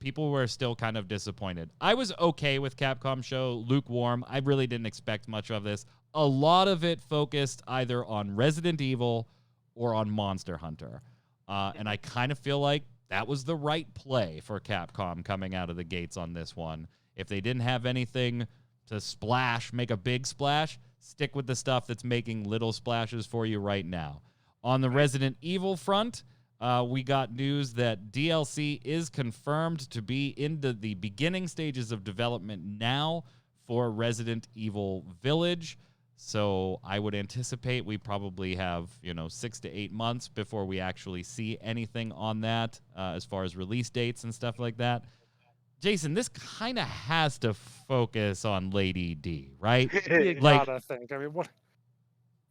B: people were still kind of disappointed. I was okay with Capcom show, lukewarm. I really didn't expect much of this. A lot of it focused either on Resident Evil or on Monster Hunter. And I kind of feel like that was the right play for Capcom coming out of the gates on this one. If they didn't have anything to splash, make a big splash, stick with the stuff that's making little splashes for you right now. On the Resident Evil front, we got news that DLC is confirmed to be into the beginning stages of development now for Resident Evil Village. So I would anticipate we probably have, 6 to 8 months before we actually see anything on that as far as release dates and stuff like that. Jason, this kind of has to focus on Lady D, right?
C: You
B: Like-
C: gotta think. I mean, what?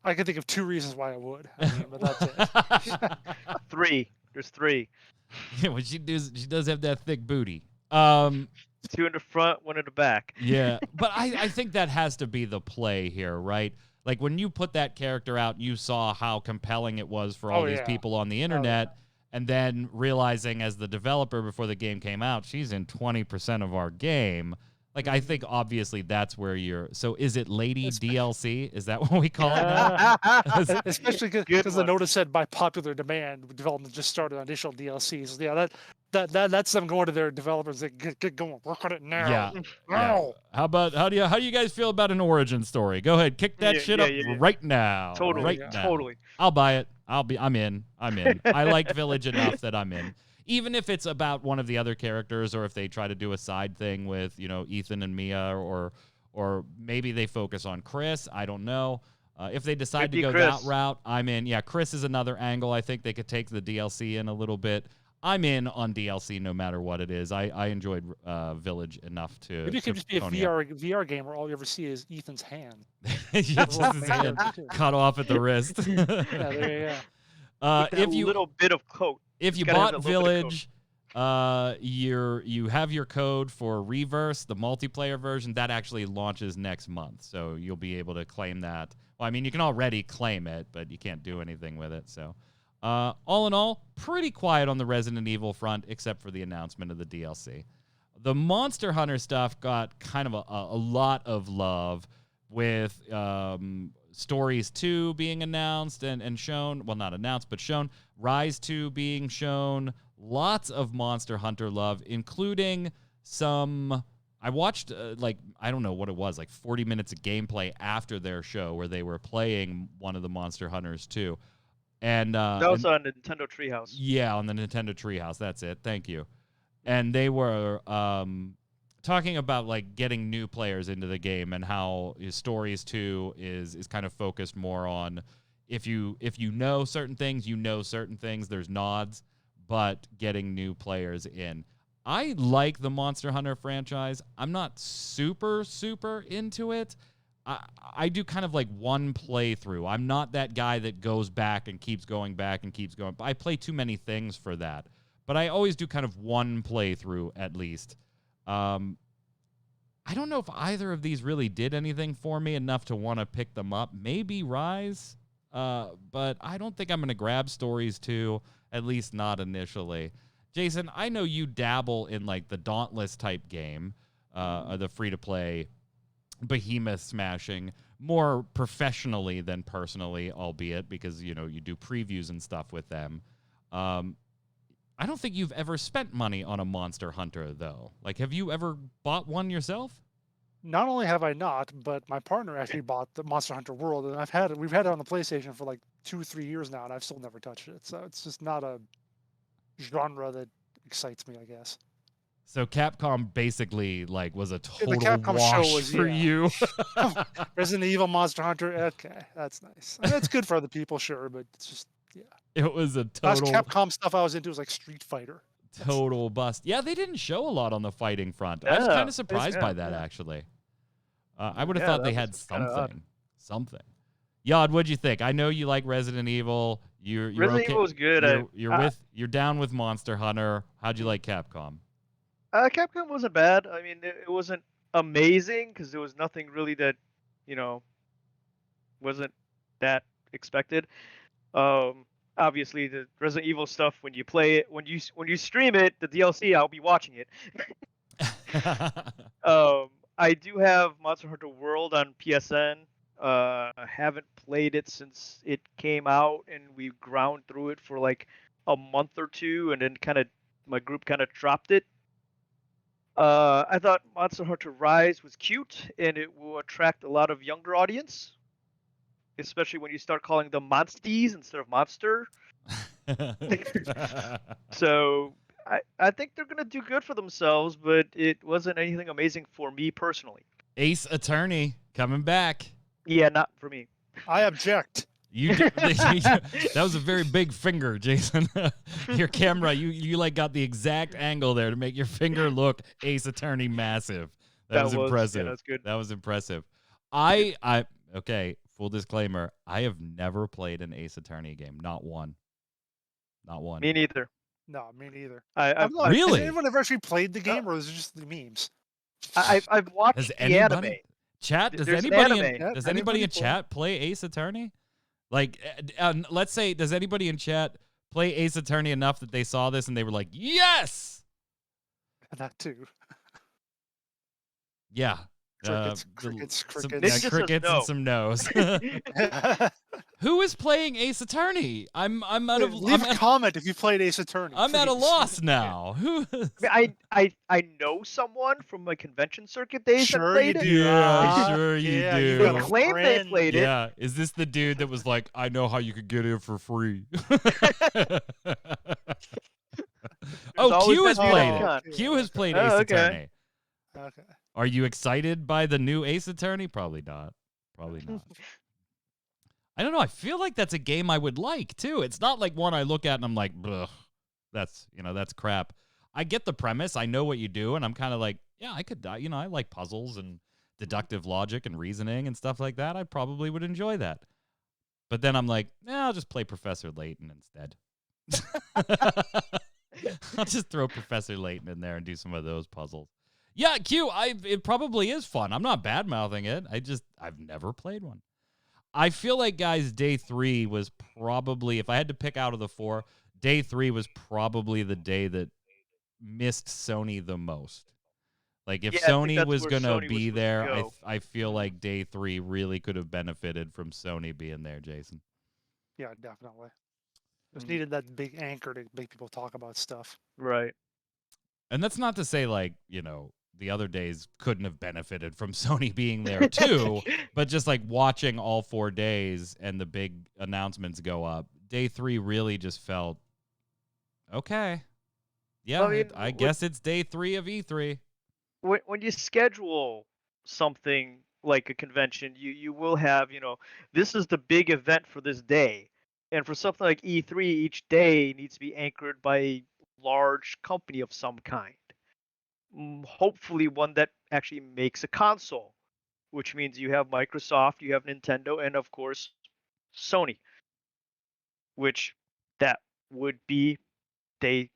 C: I can think of 2 reasons why I would. I mean, but that's it.
D: 3. There's 3.
B: Yeah, well, she does have that thick booty.
D: 2 in the front, 1 in the back.
B: Yeah, but I think that has to be the play here, right? Like when you put that character out, you saw how compelling it was for all these
C: yeah.
B: people on the internet, and then realizing as the developer before the game came out, she's in 20% of our game. Like, I think obviously that's where you're. So is it Lady DLC? Is that what we call it now?
C: Especially because the notice said by popular demand, development just started on initial DLCs. Yeah, that's them going to their developers. They get going, work on it now.
B: Yeah.
C: Now.
B: How do you guys feel about an origin story? Go ahead, kick that shit up right now.
D: Totally.
B: Right
C: Yeah.
B: now.
D: Totally.
B: I'll buy it. I'm in. I like Village enough that I'm in. Even if it's about one of the other characters, or if they try to do a side thing with, Ethan and Mia, or maybe they focus on Chris. I don't know. If they decide to go that route, I'm in. Yeah, Chris is another angle. I think they could take the DLC in a little bit. I'm in on DLC no matter what it is. I enjoyed Village enough to.
C: Maybe it could just be a
B: pony up.
C: VR game where all you ever see is Ethan's hand.
B: Just his hand cut off at the wrist.
C: Yeah, there you go.
B: If you
D: little bit of coat.
B: If you
D: Gotta have
B: bought
D: that little bit of
B: Village, you have your code for Reverse, the multiplayer version. That actually launches next month, so you'll be able to claim that. Well, I mean, you can already claim it, but you can't do anything with it. So, all in all, pretty quiet on the Resident Evil front, except for the announcement of the DLC. The Monster Hunter stuff got kind of a lot of love with Stories 2 being announced and shown. Well, not announced, but shown. Rise 2 being shown. Lots of Monster Hunter love, including some... I watched, I don't know what it was, like 40 minutes of gameplay after their show where they were playing one of the Monster Hunters too. And
D: That was on the Nintendo Treehouse.
B: yeah, on the Nintendo Treehouse. That's it. Thank you. And they were talking about like getting new players into the game and how Stories 2 is kind of focused more on if you know certain things, there's nods, but getting new players in. I like the Monster Hunter franchise. I'm not super into it. I do kind of like one playthrough. I'm not that guy that goes back and keeps going. I play too many things for that. But I always do kind of one playthrough at least. I don't know if either of these really did anything for me enough to want to pick them up. Maybe Rise, but I don't think I'm going to grab Stories 2, at least not initially. Jason, I know you dabble in like the Dauntless type game, the free-to-play behemoth smashing, more professionally than personally, albeit because, you do previews and stuff with them. I don't think you've ever spent money on a Monster Hunter, though. Like, have you ever bought one yourself?
C: Not only have I not, but my partner actually bought the Monster Hunter World, and we've had it on the PlayStation for like 2-3 years now, and I've still never touched it. So it's just not a genre that excites me, I guess.
B: So Capcom basically like was a
C: Yeah, the
B: total
C: Capcom show
B: wash
C: was,
B: for
C: yeah.
B: you.
C: Resident Evil, Monster Hunter. Okay, that's nice. I mean, it's good for other people, sure, but it's just
B: It was a
C: last
B: total
C: Capcom stuff I was into was like Street Fighter.
B: total bust. Yeah, they didn't show a lot on the fighting front. I was
D: Yeah,
B: kind of surprised by that
C: yeah.
B: actually. I would have
D: Yeah,
B: thought they
D: that
B: had
D: was kinda odd.
B: something. Yod, what'd you think? I know you like Resident Evil. You're
D: Resident
B: okay.
D: Evil was good.
B: You're down with Monster Hunter. How'd you like Capcom?
D: Capcom wasn't bad. I mean, it wasn't amazing because there was nothing really that, you know, wasn't that expected. Um, Obviously, the Resident Evil stuff when you play it, when you stream it, the DLC, I'll be watching it. I do have Monster Hunter World on PSN. I haven't played it since it came out, and we ground through it for like a month or two, and then my group kind of dropped it. I thought Monster Hunter Rise was cute, and it will attract a lot of younger audience, especially when you start calling them Monsties instead of Monster. So I think they're gonna do good for themselves, but it wasn't anything amazing for me personally.
B: Ace Attorney coming back.
D: Yeah, not for me.
C: I object.
B: That was a very big finger, Jason. Your camera, you like got the exact angle there to make your finger look Ace Attorney massive. That was impressive.
D: Yeah, that's good.
B: That was impressive. Okay, full disclaimer, I have never played an Ace Attorney game. Not one. Not one.
D: Me neither.
C: No, me neither.
D: I've
C: Not,
B: Really?
C: Has anyone ever actually played the game, or is it just the memes?
D: I've watched
B: Has
D: the
B: anybody
D: anime.
B: Chat? Does
D: There's an
B: anybody
D: anime.
B: does
C: Yeah,
B: anybody
C: anybody
B: in
C: play?
B: chat play Ace Attorney? Like, let's say, does anybody in chat play Ace Attorney enough that they saw this and they were like, yes,
C: That too.
B: yeah.
C: Crickets,
B: Some,
C: crickets.
B: yeah,
D: Ninja says
B: crickets
D: no.
B: and some no's. Who is playing Ace Attorney? I'm out of
C: Leave a comment if you played Ace Attorney.
B: I'm at a
C: please.
B: loss now. Who? Is,
D: I know someone from my convention circuit days
C: Sure
D: that
C: you
D: played it.
C: do.
B: Yeah, sure you
C: yeah,
B: do.
C: You
D: They
C: got a
D: claim they
C: friend.
D: played it.
B: yeah, is this the dude that was like, I know how you could get in for free? Oh,
D: always
B: Q has
D: that
B: played
D: dude.
B: it.
C: Okay,
B: Q has played
D: Oh,
B: Ace
D: okay.
B: Attorney.
C: Okay.
B: Are you excited by the new Ace Attorney? Probably not. Probably not. I don't know. I feel like that's a game I would like too. It's not like one I look at and I'm like, ugh, that's crap. I get the premise. I know what you do, and I'm kind of like, yeah, I could. I like puzzles and deductive logic and reasoning and stuff like that. I probably would enjoy that. But then I'm like, I'll just play Professor Layton instead. I'll just throw Professor Layton in there and do some of those puzzles. Yeah, Q, it probably is fun. I'm not bad mouthing it. I've never played one. I feel like, guys, day 3 was probably, if I had to pick out of the 4, day 3 was probably the day that missed Sony the most. Like, if
D: Yeah, I think
B: Sony
D: that's
B: was
D: where
B: going to
D: Sony was
B: be
D: supposed to
B: there,
D: go.
B: I feel like day 3 really could have benefited from Sony being there, Jason.
C: Yeah, definitely. Just
D: Mm.
C: needed that big anchor to make people talk about stuff.
D: Right.
B: And that's not to say, like, the other days couldn't have benefited from Sony being there too, but just like watching all 4 days and the big announcements go up, day 3 really just felt okay. Yeah,
D: I mean,
B: I guess it's day 3 of E3.
D: When you schedule something like a convention, you will have, this is the big event for this day. And for something like E3, each day needs to be anchored by a large company of some kind. Hopefully one that actually makes a console, which means you have Microsoft, you have Nintendo, and of course Sony, which that would be day,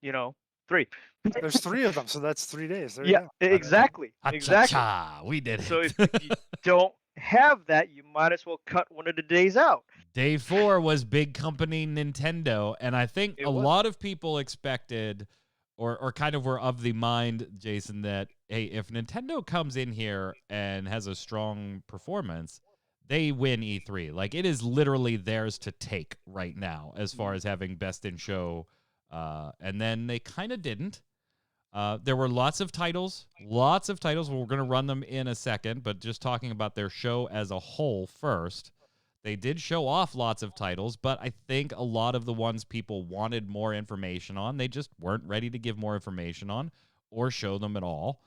D: 3.
C: There's 3 of them, so that's 3 days. There
D: Yeah,
C: you go.
D: exactly. Exactly.
B: Ha-cha-cha, we did it.
D: So if you don't have that, you might as well cut one of the days out.
B: Day 4 was big company Nintendo, and I think
D: It
B: a
D: was.
B: lot of people expected or kind of were of the mind, Jason, that, hey, if Nintendo comes in here and has a strong performance, they win E3. Like, it is literally theirs to take right now as far as having best in show. And then they kind of didn't. There were lots of titles. We're going to run them in a second, but just talking about their show as a whole first. They did show off lots of titles, but I think a lot of the ones people wanted more information on, they just weren't ready to give more information on or show them at all.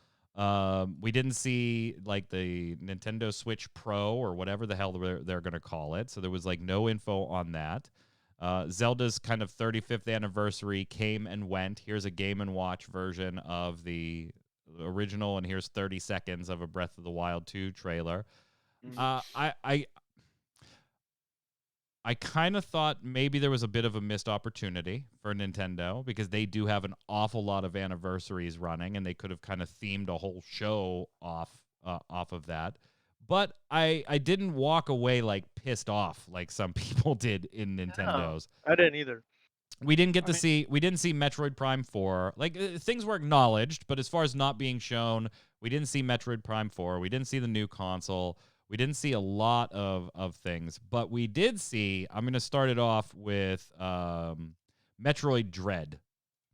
B: We didn't see like the Nintendo Switch Pro or whatever the hell they're going to call it. So there was like no info on that. Zelda's kind of 35th anniversary came and went. Here's a Game & Watch version of the original, and here's 30 seconds of a Breath of the Wild 2 trailer. I kind of thought maybe there was a bit of a missed opportunity for Nintendo because they do have an awful lot of anniversaries running, and they could have kind of themed a whole show off of that. But I didn't walk away like pissed off like some people did in Nintendo's.
D: No, I didn't either.
B: We didn't get to see Metroid Prime 4. Like things were acknowledged, but as far as not being shown, we didn't see Metroid Prime 4. We didn't see the new console. We didn't see a lot of things, but we did see, I'm going to start it off with Metroid Dread.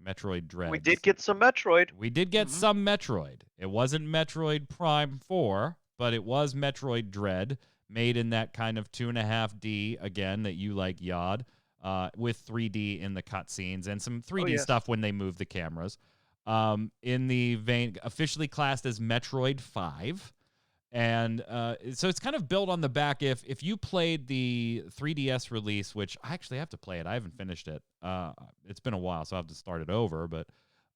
B: Metroid Dread.
D: We did get some Metroid.
B: We did get some Metroid. It wasn't Metroid Prime 4, but it was Metroid Dread, made in that kind of 2.5D, again, that you like, Yod, with 3D in the cutscenes and some 3D stuff when they move the cameras. In the vein, officially classed as Metroid 5. And so it's kind of built on the back. If you played the 3DS release, which I actually have to play it, I haven't finished it. It's been a while, so I have to start it over. But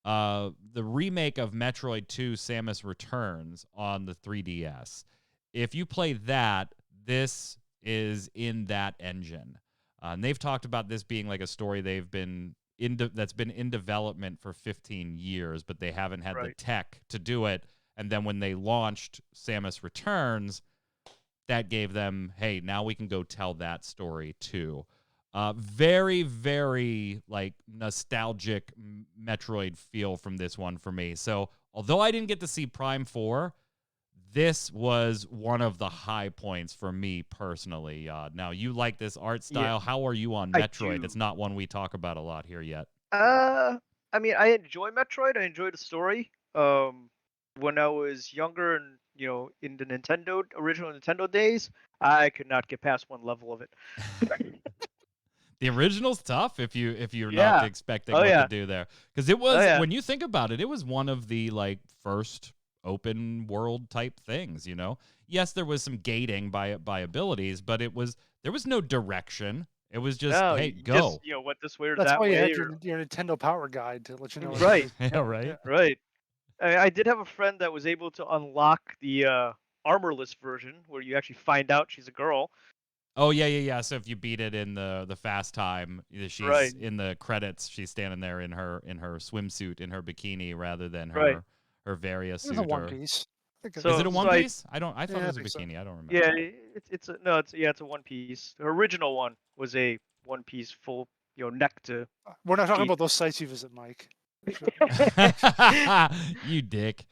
B: the remake of Metroid 2: Samus Returns on the 3DS, if you play that, this is in that engine. And they've talked about this being like a story that's been in development for 15 years, but they haven't had the tech to do it. And then when they launched Samus Returns, that gave them, hey, now we can go tell that story too. Very, very like nostalgic Metroid feel from this one for me. So although I didn't get to see Prime 4, this was one of the high points for me personally. Now, you like this art style. Yeah. How are you on Metroid? It's not one we talk about a lot here yet.
D: I mean, I enjoy Metroid. I enjoy the story. When I was younger and, in the original Nintendo days, I could not get past one level of it.
B: The original's tough if you're not expecting what to do there. Because it was, when you think about it, it was one of the like first open world type things, Yes, there was some gating by abilities, but there was no direction. It was just, hey, go.
D: Just, went this way or
C: That's
D: that way.
C: That's why you had your Nintendo Power Guide to let you know.
D: Right.
B: Right.
D: Right. I did have a friend that was able to unlock the armorless version where you actually find out she's a girl.
B: Oh, yeah. So if you beat it in the fast time, she's in the credits, she's standing there in her swimsuit, in her bikini, rather than her various suit.
C: It's a one piece.
B: Is it a one piece? I thought it was a bikini. I don't remember.
D: Yeah, it's a one piece. The original one was a one piece full, neck to.
C: We're not talking about those sites you visit, Mike.
B: You dick.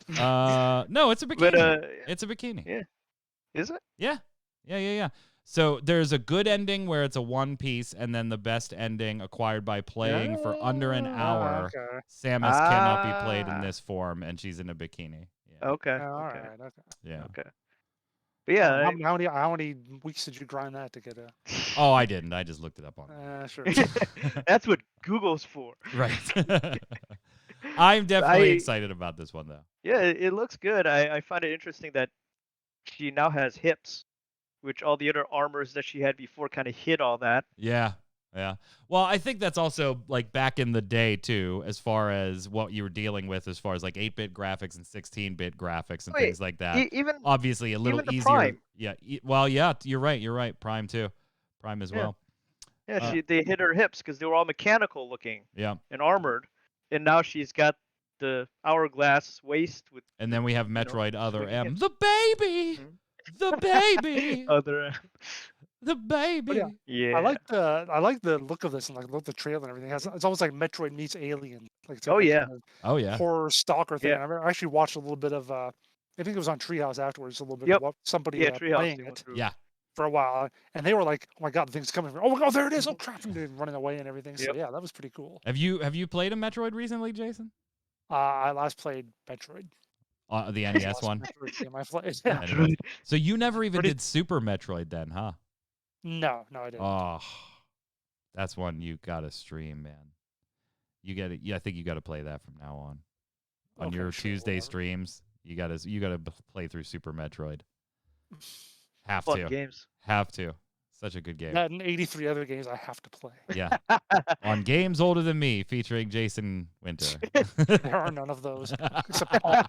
B: No, it's a bikini. But, it's a bikini.
D: Yeah. Is it?
B: Yeah. So there's a good ending where it's a one piece, and then the best ending acquired by playing for under an hour.
C: Okay.
B: Samus cannot be played in this form, and she's in a bikini. Yeah.
D: Okay.
C: All right. Okay.
B: Yeah.
D: Okay. But yeah.
C: How many weeks did you grind that to get a?
B: Oh, I didn't. I just looked it up on.
C: Sure.
D: That's what Google's for.
B: Right. I'm definitely excited about this one, though.
D: Yeah, it looks good. I find it interesting that she now has hips, which all the other armors that she had before kind of hid all that.
B: Yeah. Well, I think that's also like back in the day too, as far as what you were dealing with, as far as like 8-bit graphics and 16-bit graphics and things like that.
D: Even
B: obviously a little easier.
D: Prime.
B: Yeah. Well, yeah, you're right. Prime too. Prime as well.
D: Yeah, they hit her hips because they were all mechanical looking.
B: Yeah.
D: And armored, and now she's got the hourglass waist with.
B: And then we have Metroid Other M, the baby.
D: Mm-hmm.
B: The baby.
D: Other M.
B: The baby.
D: Yeah.
C: I like the look of this and like the trailer and everything. It's almost like Metroid meets Alien. Like it's horror stalker thing.
D: Yeah.
C: I actually watched a little bit of. I think it was on Treehouse afterwards. A little bit of somebody playing it.
B: Yeah.
C: For a while, and they were like, "Oh my god, the thing's coming! Oh my god, there it is! Oh crap!" And running away and everything. So yeah, that was pretty cool.
B: Have you played a Metroid recently, Jason?
C: I last played Metroid.
B: The
C: That was the
B: NES
C: last
B: one.
C: Metroid game I played.
B: The
C: Yeah.
B: NES. So you never even
C: Pretty-
B: did Super Metroid then, huh?
C: No, I didn't.
B: Oh, that's one you gotta stream, man. You get it. Yeah, I think you gotta play that from now on
C: Okay,
B: your
C: sure,
B: Tuesday
C: whatever.
B: streams. You gotta play through Super Metroid. Have
D: Fun
B: to.
D: games.
B: Have to. Such a good game.
C: That and 83 other games I have to play.
B: Yeah. On Games Older Than Me, featuring Jason Winter.
C: There are none of those. Except Paul.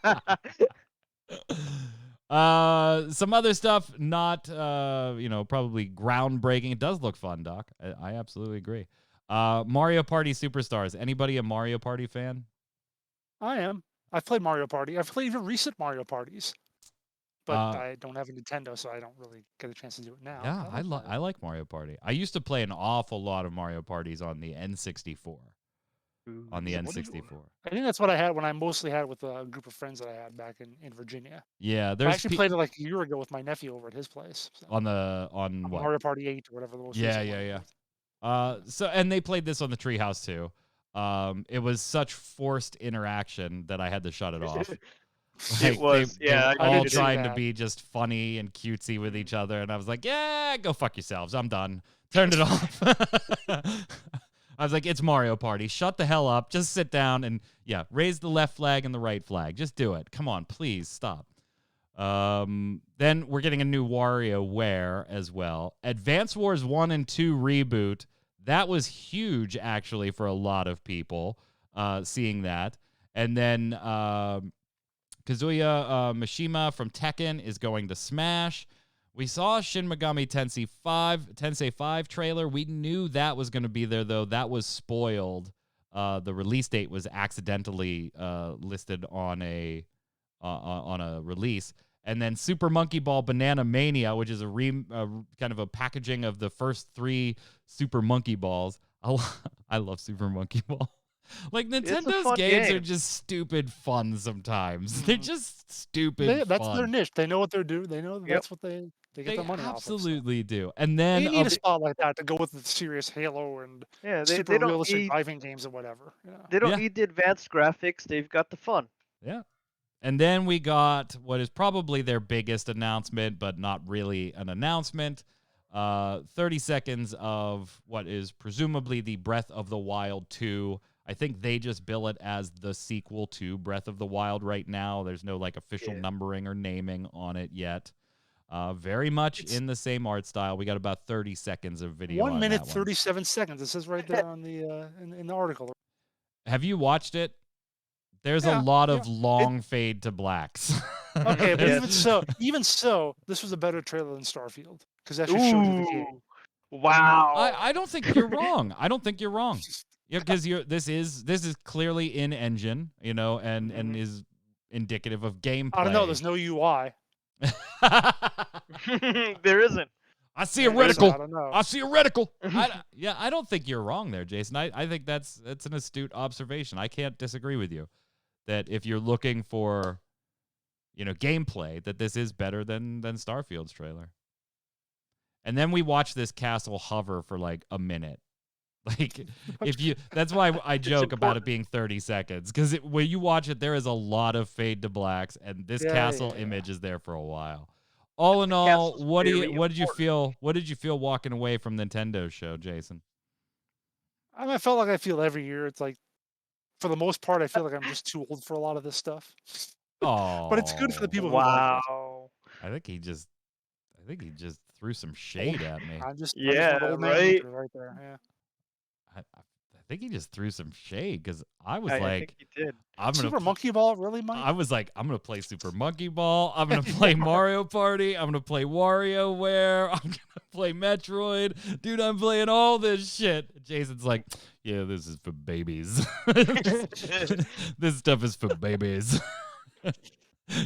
B: Some other stuff, not probably groundbreaking. It does look fun, Doc. I absolutely agree. Mario Party Superstars. Anybody a Mario Party fan?
C: I am. I've played Mario Party. I've played even recent Mario Parties. But
B: Uh,
C: I don't have a Nintendo, so I don't really get a chance to do it now.
B: Yeah,
C: but Mario
B: I like Mario Party. I used to play an awful lot of Mario Parties on the N64. On the
C: Yeah, what did you-
B: N64.
C: I think that's what I had when I mostly had with a group of friends that I had back in Virginia.
B: Yeah,
C: I
B: there's
C: actually played it like a year ago with my nephew over at his place. So.
B: on what?
C: Mario Party 8 or whatever the most
B: Yeah,
C: recent
B: yeah,
C: one
B: yeah.
C: was.
B: So and they played this on the Treehouse too. It was such forced interaction that I had to shut it off.
D: It was,
B: they
D: yeah.
B: were
C: I
B: all
C: did see
B: trying to
C: that.
B: be just funny and cutesy with each other, and I was like, "Yeah, go fuck yourselves. I'm done." Turned it off. I was like, "It's Mario Party. Shut the hell up. Just sit down and raise the left flag and the right flag. Just do it. Come on, please stop." Then we're getting a new WarioWare as well. Advance Wars 1 and 2 reboot. That was huge, actually, for a lot of people seeing that. And then Kazuya Mishima from Tekken is going to Smash. We saw Shin Megami Tensei 5 trailer. We knew that was going to be there, though. That was spoiled. The release date was accidentally listed on a release. And then Super Monkey Ball Banana Mania, which is a kind of a packaging of the first 3 Super Monkey Balls. I love Super Monkey Ball. Like, Nintendo's
D: fun
B: games are
D: game.
B: just stupid fun sometimes. They're just stupid
C: That's
B: fun.
C: their niche. They know what they're doing. They know
D: Yep.
C: that's what they get
B: They
C: their money off of. So.
B: absolutely do. And then
C: They need a spot like that to go with the serious Halo and
D: Yeah,
C: super
D: don't
C: realistic
D: need
C: driving games or whatever. You know?
D: they don't
B: Yeah.
D: need the advanced graphics. They've got the fun.
B: Yeah. And then we got what is probably their biggest announcement, but not really an announcement. 30 seconds of what is presumably the Breath of the Wild 2. I think they just bill it as the sequel to Breath of the Wild right now. There's no official numbering or naming on it yet. Very much in the same art style. We got about 30 seconds of video.
C: 1
B: on
C: minute
B: that
C: 37 seconds. It says right there on the in the article.
B: Have you watched it? There's a
C: Yeah,
B: lot of long fade to blacks.
C: Okay, but
D: Yeah.
C: even so, this was a better trailer than Starfield because that just showed you the game.
D: Wow.
B: I don't think you're wrong. I don't think you're wrong. Yeah, because this is clearly in engine, and is indicative of gameplay.
C: I don't know. There's no UI.
D: There isn't.
B: I see a
C: There is,
B: reticle.
C: I don't know.
B: I see a reticle. I don't think you're wrong there, Jason. I think that's an astute observation. I can't disagree with you that if you're looking for, gameplay, that this is better than Starfield's trailer. And then we watch this castle hover for like a minute. Like that's why I joke about it being 30 seconds, because when you watch it, there is a lot of fade to blacks, and this castle image is there for a while. All in all, what did you feel? What did you feel walking away from Nintendo's show, Jason?
C: I felt like I feel every year. It's like, for the most part, I feel like I'm just too old for a lot of this stuff.
B: Oh,
C: But it's good for the people who like it.
D: Wow.
B: I think he just threw some shade at me.
C: I'm just
D: Yeah,
C: an old man
D: right?
C: right there. Yeah.
B: I think he just threw some shade, because I was
D: I
B: like,
D: think he did.
B: I'm gonna
C: Super Monkey Ball, really, Mike?
B: I was like, I'm gonna play Super Monkey Ball. I'm gonna play Mario Party. I'm gonna play WarioWare. I'm gonna play Metroid. Dude, I'm playing all this shit. Jason's like, yeah, this is for babies. This stuff is for babies.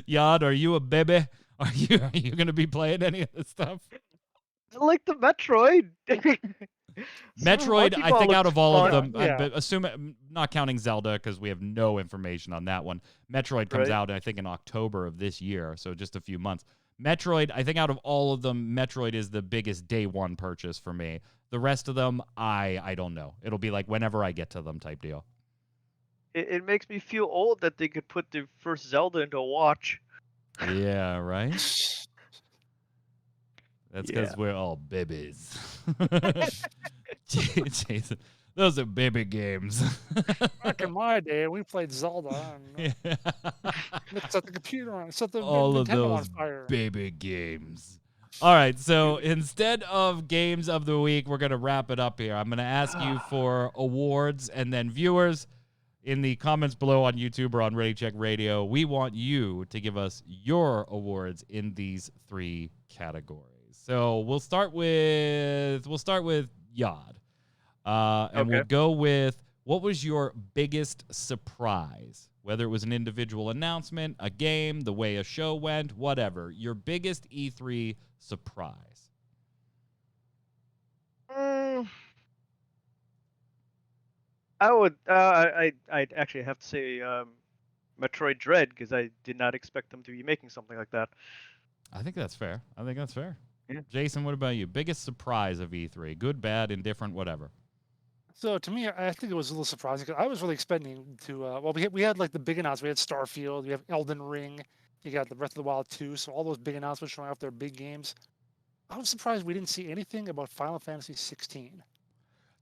B: Yad, are you a baby? Are you gonna be playing any of this stuff?
D: I like the Metroid.
B: Metroid, I think out of all of them,
C: Yeah.
B: assume not counting Zelda, because we have no information on that one. Metroid comes out, I think, in October of this year, so just a few months. Metroid, I think out of all of them, Metroid is the biggest day one purchase for me. The rest of them, I don't know. It'll be like whenever I get to them type deal.
D: it makes me feel old that they could put the first Zelda into a watch.
B: Yeah, right? That's
D: Yeah.
B: because we're all babies. Jason, those are baby games.
C: Back in my day, we played Zelda and
B: Yeah.
C: set the computer on, set the
B: All of
C: Nintendo on
B: those
C: fire.
B: baby games. All right, so instead of games of the week, we're going to wrap it up here. I'm going to ask you for awards, and then viewers in the comments below on YouTube or on Ready Check Radio, we want you to give us your awards in these 3 categories. So we'll start with Yod. And we'll
D: Okay.
B: go with, what was your biggest surprise? Whether it was an individual announcement, a game, the way a show went, whatever. Your biggest E3 surprise.
D: I would. I'd actually have to say Metroid Dread, because I did not expect them to be making something like that.
B: I think that's fair.
D: Yeah.
B: Jason, what about you? Biggest surprise of E3? Good, bad, indifferent, whatever.
C: So to me, I think it was a little surprising because I was really expecting to. Well, we had like the big announcements. We had Starfield. We have Elden Ring. You got the Breath of the Wild 2. So all those big announcements showing off their big games. I was surprised we didn't see anything about Final Fantasy 16.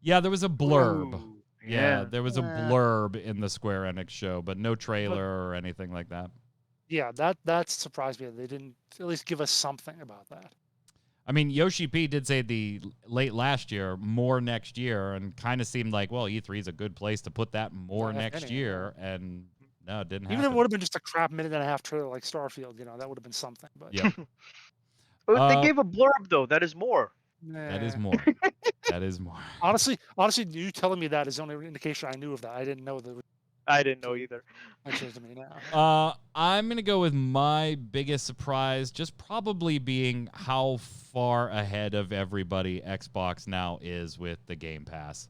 B: Yeah, there was a blurb.
D: Ooh,
B: Yeah, there was a
C: Eh,
B: blurb in the Square Enix show, but no
C: but
B: trailer or anything like that.
C: yeah, that surprised me. They didn't at least give us something about that.
B: I mean, Yoshi P did say late last year, more next year, and kind of seemed like, well, E3 is a good place to put that more
C: Not
B: next
C: any,
B: year, and no, it didn't
C: even if it
B: happen.
C: would have been just a crap minute and a half trailer like Starfield, that would have been something. But
B: Yep.
D: They gave a blurb though. That is more.
B: That is
C: nah.
B: more. That is more.
C: Honestly, you telling me that is the only indication I knew of that. I didn't know that.
D: I didn't know either.
C: Mentioned to me now.
B: I'm gonna go with my biggest surprise, just probably being how far ahead of everybody Xbox now is with the Game Pass.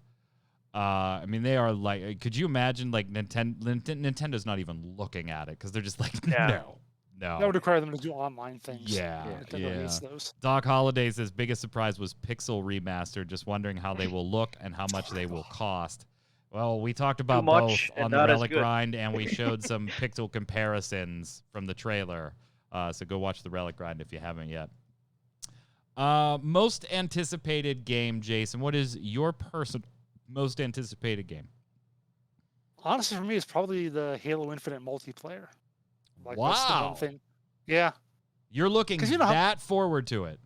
B: I mean, they are like, could you imagine like Nintendo's not even looking at it because they're just like,
D: Yeah.
B: no.
C: That would require them to do online things.
B: Yeah,
C: Nintendo hates those.
B: Doc Holliday says biggest surprise was Pixel Remastered, just wondering how they will look and how much they will cost. Well, we talked about both
D: much and
B: on the
D: not as
B: Relic
D: good.
B: Grind, and we showed some pixel comparisons from the trailer. So go watch the Relic Grind if you haven't yet. Most anticipated game, Jason. What is your most anticipated game?
C: Honestly, for me, it's probably the Halo Infinite multiplayer. Like,
B: wow.
C: That's the one thing. Yeah.
B: You're looking that forward to it.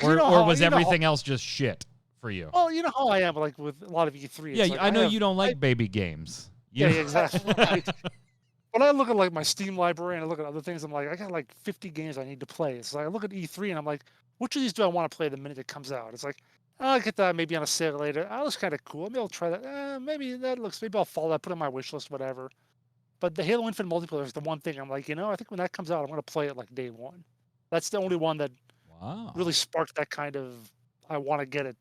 B: Or was everything else just shit for you?
C: Oh, you know how I am, like with a lot of E3.
B: Yeah,
C: like,
B: I know you don't like baby games.
C: Yeah, exactly. Right. When I look at like my Steam library and I look at other things, I'm like, I got like 50 games I need to play. It's like I look at E3 and I'm like, which of these do I want to play the minute it comes out? It's like, I'll get that maybe on a sale later. Oh, looks kind of cool. Maybe I'll try that. Maybe I'll follow that, put it on my wish list, whatever. But the Halo Infinite multiplayer is the one thing I'm like, I think when that comes out, I'm going to play it like day one. That's the only one that really sparked that kind of, I want to get it,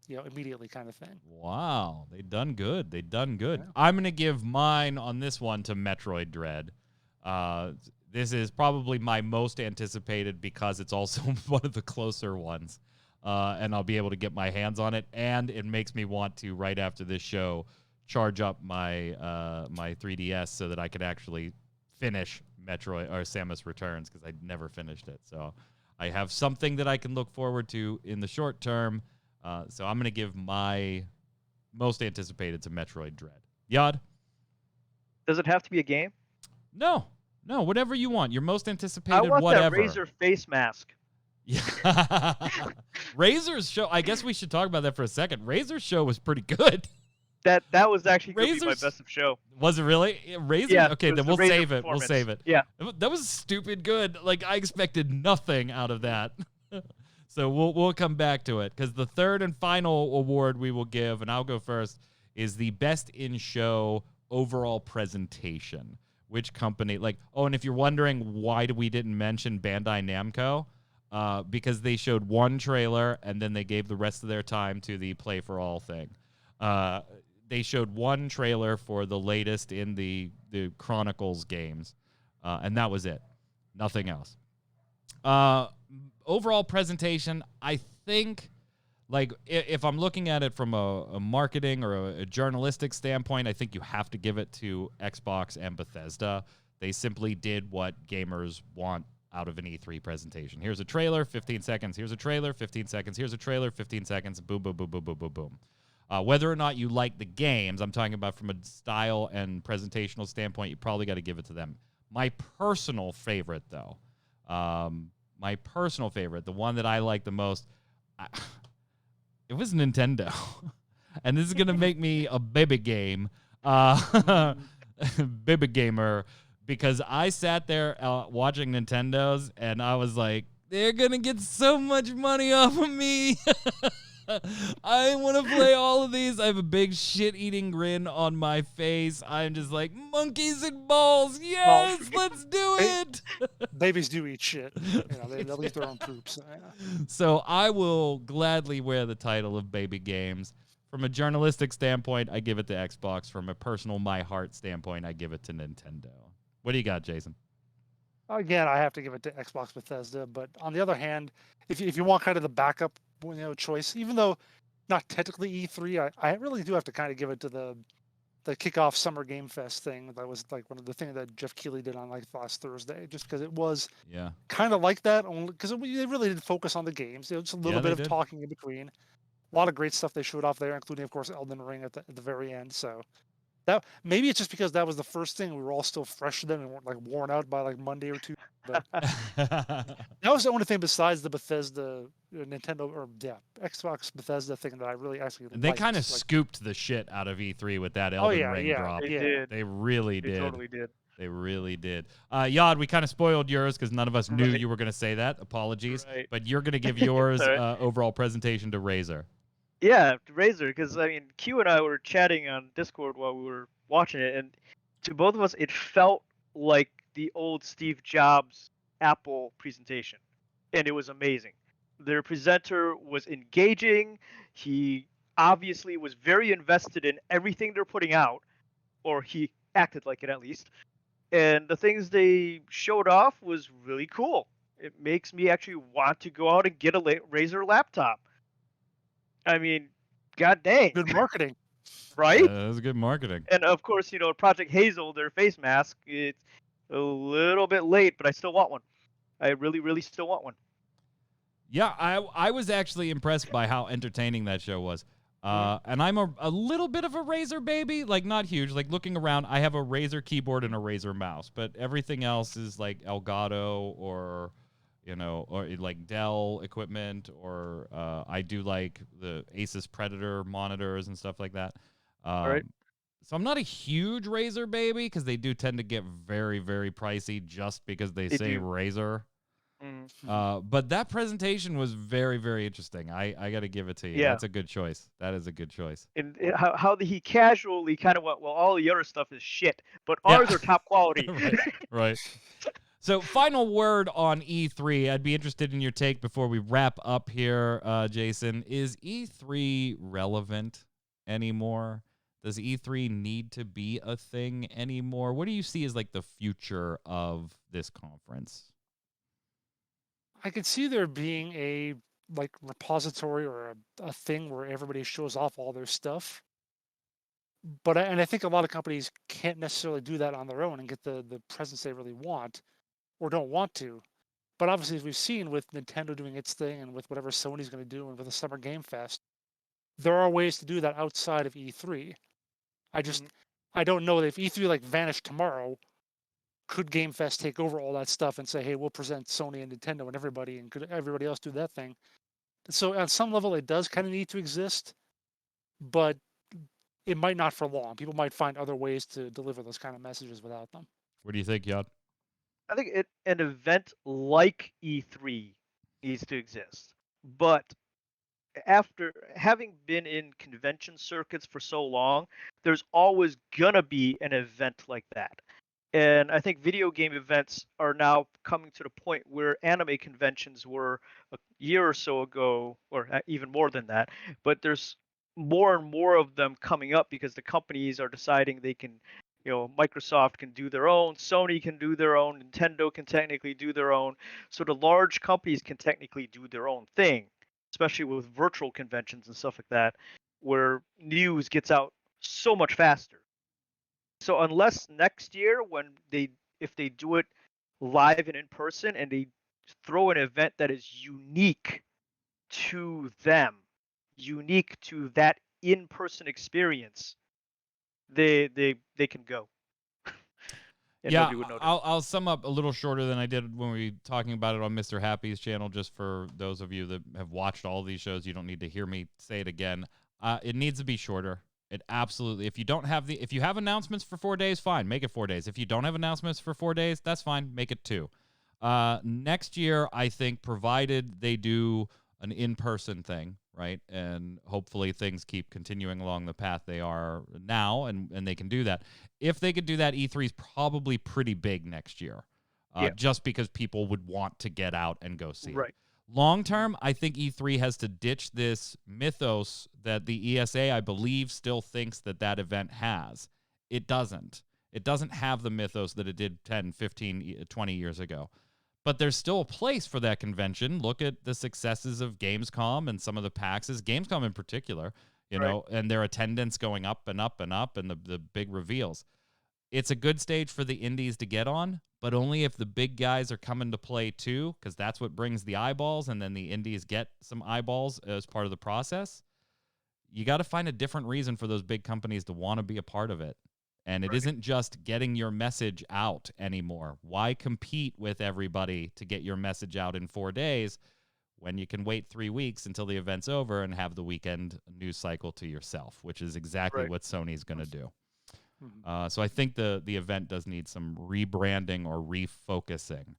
C: immediately kind of thing.
B: Wow, they done good. Yeah. I'm going to give mine on this one to Metroid Dread. This is probably my most anticipated because it's also one of the closer ones. And I'll be able to get my hands on it. And it makes me want to, right after this show, charge up my my 3DS so that I could actually finish Metroid or Samus Returns, because I never finished it. So I have something that I can look forward to in the short term. So I'm going to give my most anticipated to Metroid Dread. Yod?
D: Does it have to be a game?
B: No, whatever you want. Your most anticipated,
D: I want
B: whatever.
D: that Razer face mask.
B: Yeah. Razer's show, I guess we should talk about that for a second. Razer's show was pretty good.
D: That was actually going to be my best of show.
B: Was it really? Razer?
D: Yeah,
B: okay, then we'll save it. We'll save it.
D: Yeah.
B: That was stupid good. Like, I expected nothing out of that. So we'll come back to it, because the third and final award we will give, and I'll go first, is the best in show overall presentation. Which company, and if you're wondering why we didn't mention Bandai Namco, because they showed one trailer and then they gave the rest of their time to the Play for All thing. They showed one trailer for the latest in the Chronicles games, and that was it. Nothing else. Overall presentation, I think like if I'm looking at it from a marketing or a journalistic standpoint, I think you have to give it to Xbox and Bethesda. They simply did what gamers want out of an E3 presentation. Here's a trailer, 15 seconds. Here's a trailer, 15 seconds. Here's a trailer, 15 seconds. Boom, boom, boom, boom, boom, boom, boom. Whether or not you like the games, I'm talking about from a style and presentational standpoint, you probably got to give it to them. My personal favorite, though, the one that I like the most, it was Nintendo. And this is going to make me a baby game, baby gamer, because I sat there watching Nintendo's and I was like, they're going to get so much money off of me. I want to play all of these. I have a big shit-eating grin on my face. I'm just like, monkeys and balls. Yes, let's do it.
C: Babies do eat shit. They'll eat their own poops.
B: So I will gladly wear the title of baby games. From a journalistic standpoint, I give it to Xbox. From a personal, my heart standpoint, I give it to Nintendo. What do you got, Jason?
C: Again, I have to give it to Xbox Bethesda. But on the other hand, if you want kind of the backup choice, even though not technically E3, I really do have to kind of give it to the kickoff Summer Game Fest thing. That was like one of the things that Jeff Keighley did on like last Thursday, just because it was kind of like that. Only because they really did focus on the games. It was just a little bit of talking in between. A lot of great stuff they showed off there, including of course Elden Ring at the very end. So that maybe it's just because that was the first thing. We were all still fresh then and weren't like worn out by like Monday or two. But that was the only thing besides the Bethesda, Nintendo, or Xbox Bethesda thing that I really actually liked.
B: They kind of scooped the shit out of E3 with that Elden Ring drop.
D: They did.
B: They really did.
D: They totally did.
B: They really did. Yod, we kind of spoiled yours because none of us knew you were going to say that. Apologies.
D: Right.
B: But you're going to give yours overall presentation to Razer.
D: Yeah, Razer, because I mean, Q and I were chatting on Discord while we were watching it, and to both of us, it felt like the old Steve Jobs Apple presentation, and it was amazing. Their presenter was engaging. He obviously was very invested in everything they're putting out, or he acted like it at least. And the things they showed off was really cool. It makes me actually want to go out and get a Razer laptop. I mean, god dang.
C: Good marketing.
B: That
D: Right?
B: was good marketing.
D: And of course, Project Hazel, their face mask, it's a little bit late, but I still want one. I really, really still want one.
B: Yeah, I was actually impressed by how entertaining that show was. And I'm a little bit of a Razer baby, like not huge. Like looking around, I have a Razer keyboard and a Razer mouse, but everything else is like Elgato or like Dell equipment, or I do like the Asus Predator monitors and stuff like that.
D: Right.
B: So I'm not a huge Razer baby because they do tend to get very, very pricey just because they say Razer. But that presentation was very, very interesting. I got to give it to you.
D: Yeah.
B: That's a good choice. That is a good choice.
D: And how he casually kind of went, well, all the other stuff is shit, but ours are top quality.
B: Right. So, final word on E3. I'd be interested in your take before we wrap up here, Jason. Is E3 relevant anymore? Does E3 need to be a thing anymore? What do you see as like the future of this conference?
C: I could see there being a like repository or a thing where everybody shows off all their stuff. But I think a lot of companies can't necessarily do that on their own and get the presence they really want or don't want to. But obviously, as we've seen with Nintendo doing its thing and with whatever Sony's going to do and with the Summer Game Fest, there are ways to do that outside of E3. I don't know that if E3 like vanished tomorrow, could Game Fest take over all that stuff and say, hey, we'll present Sony and Nintendo and everybody, and could everybody else do that thing? So on some level, it does kind of need to exist, but it might not for long. People might find other ways to deliver those kind of messages without them.
B: What do you think, Yod?
D: I think an event like E3 needs to exist. But after having been in convention circuits for so long, there's always going to be an event like that. And I think video game events are now coming to the point where anime conventions were a year or so ago, or even more than that. But there's more and more of them coming up because the companies are deciding they can, Microsoft can do their own, Sony can do their own, Nintendo can technically do their own. So the large companies can technically do their own thing. especially with virtual conventions and stuff like that, where news gets out so much faster. So unless next year, if they do it live and in person, and they throw an event that is unique to them, unique to that in-person experience, they can go. And
B: Yeah,
D: nobody would notice.
B: I'll sum up a little shorter than I did when we were talking about it on Mr. Happy's channel, just for those of you that have watched all these shows. You don't need to hear me say it again. It needs to be shorter. It absolutely. If you have announcements for 4 days, fine, make it 4 days. If you don't have announcements for 4 days, that's fine, make it 2. Next year, I think, provided they do an in-person thing, right, and hopefully things keep continuing along the path they are now, and they can do that. If they could do that, E3 is probably pretty big next year, just because people would want to get out and go see it. Long term, I think E3 has to ditch this mythos that the ESA, I believe, still thinks that event has. It doesn't. It doesn't have the mythos that it did 10, 15, 20 years ago. But there's still a place for that convention. Look at the successes of Gamescom and some of the PAXs, Gamescom in particular, you know, and their attendance going up and up and up, and the big reveals. It's a good stage for the indies to get on, but only if the big guys are coming to play too, because that's what brings the eyeballs, and then the indies get some eyeballs as part of the process. You got to find a different reason for those big companies to want to be a part of it. And it isn't just getting your message out anymore. Why compete with everybody to get your message out in 4 days when you can wait 3 weeks until the event's over and have the weekend news cycle to yourself, which is exactly what Sony's going to do. So I think the event does need some rebranding or refocusing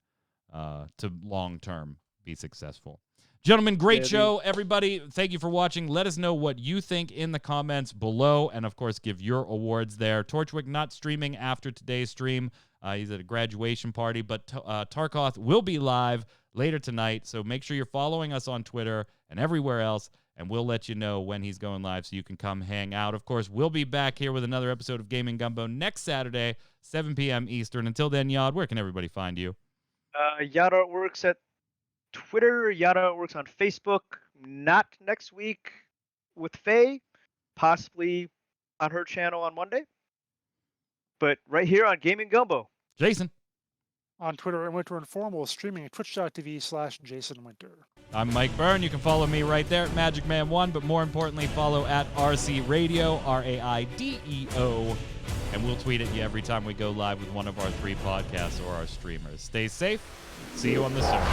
B: to long-term be successful. Gentlemen, great show. Everybody, thank you for watching. Let us know what you think in the comments below, and of course, give your awards there. Torchwick not streaming after today's stream. He's at a graduation party, but Tarkoth will be live later tonight, so make sure you're following us on Twitter and everywhere else, and we'll let you know when he's going live so you can come hang out. Of course, we'll be back here with another episode of Gaming Gumbo next Saturday, 7 p.m. Eastern. Until then, Yod, where can everybody find you?
D: Yada works at Twitter. Yada works on Facebook. Not next week with Faye, possibly on her channel on Monday, but right here on Gaming Gumbo.
B: Jason.
C: On Twitter and Winter Informal, streaming at twitch.tv/JasonWinter.
B: I'm Mike Byrne. You can follow me right there at MagicMan1, but more importantly, follow at RC Radio, RAIDEO, and we'll tweet at you every time we go live with one of our 3 podcasts or our streamers. Stay safe. See you on the server.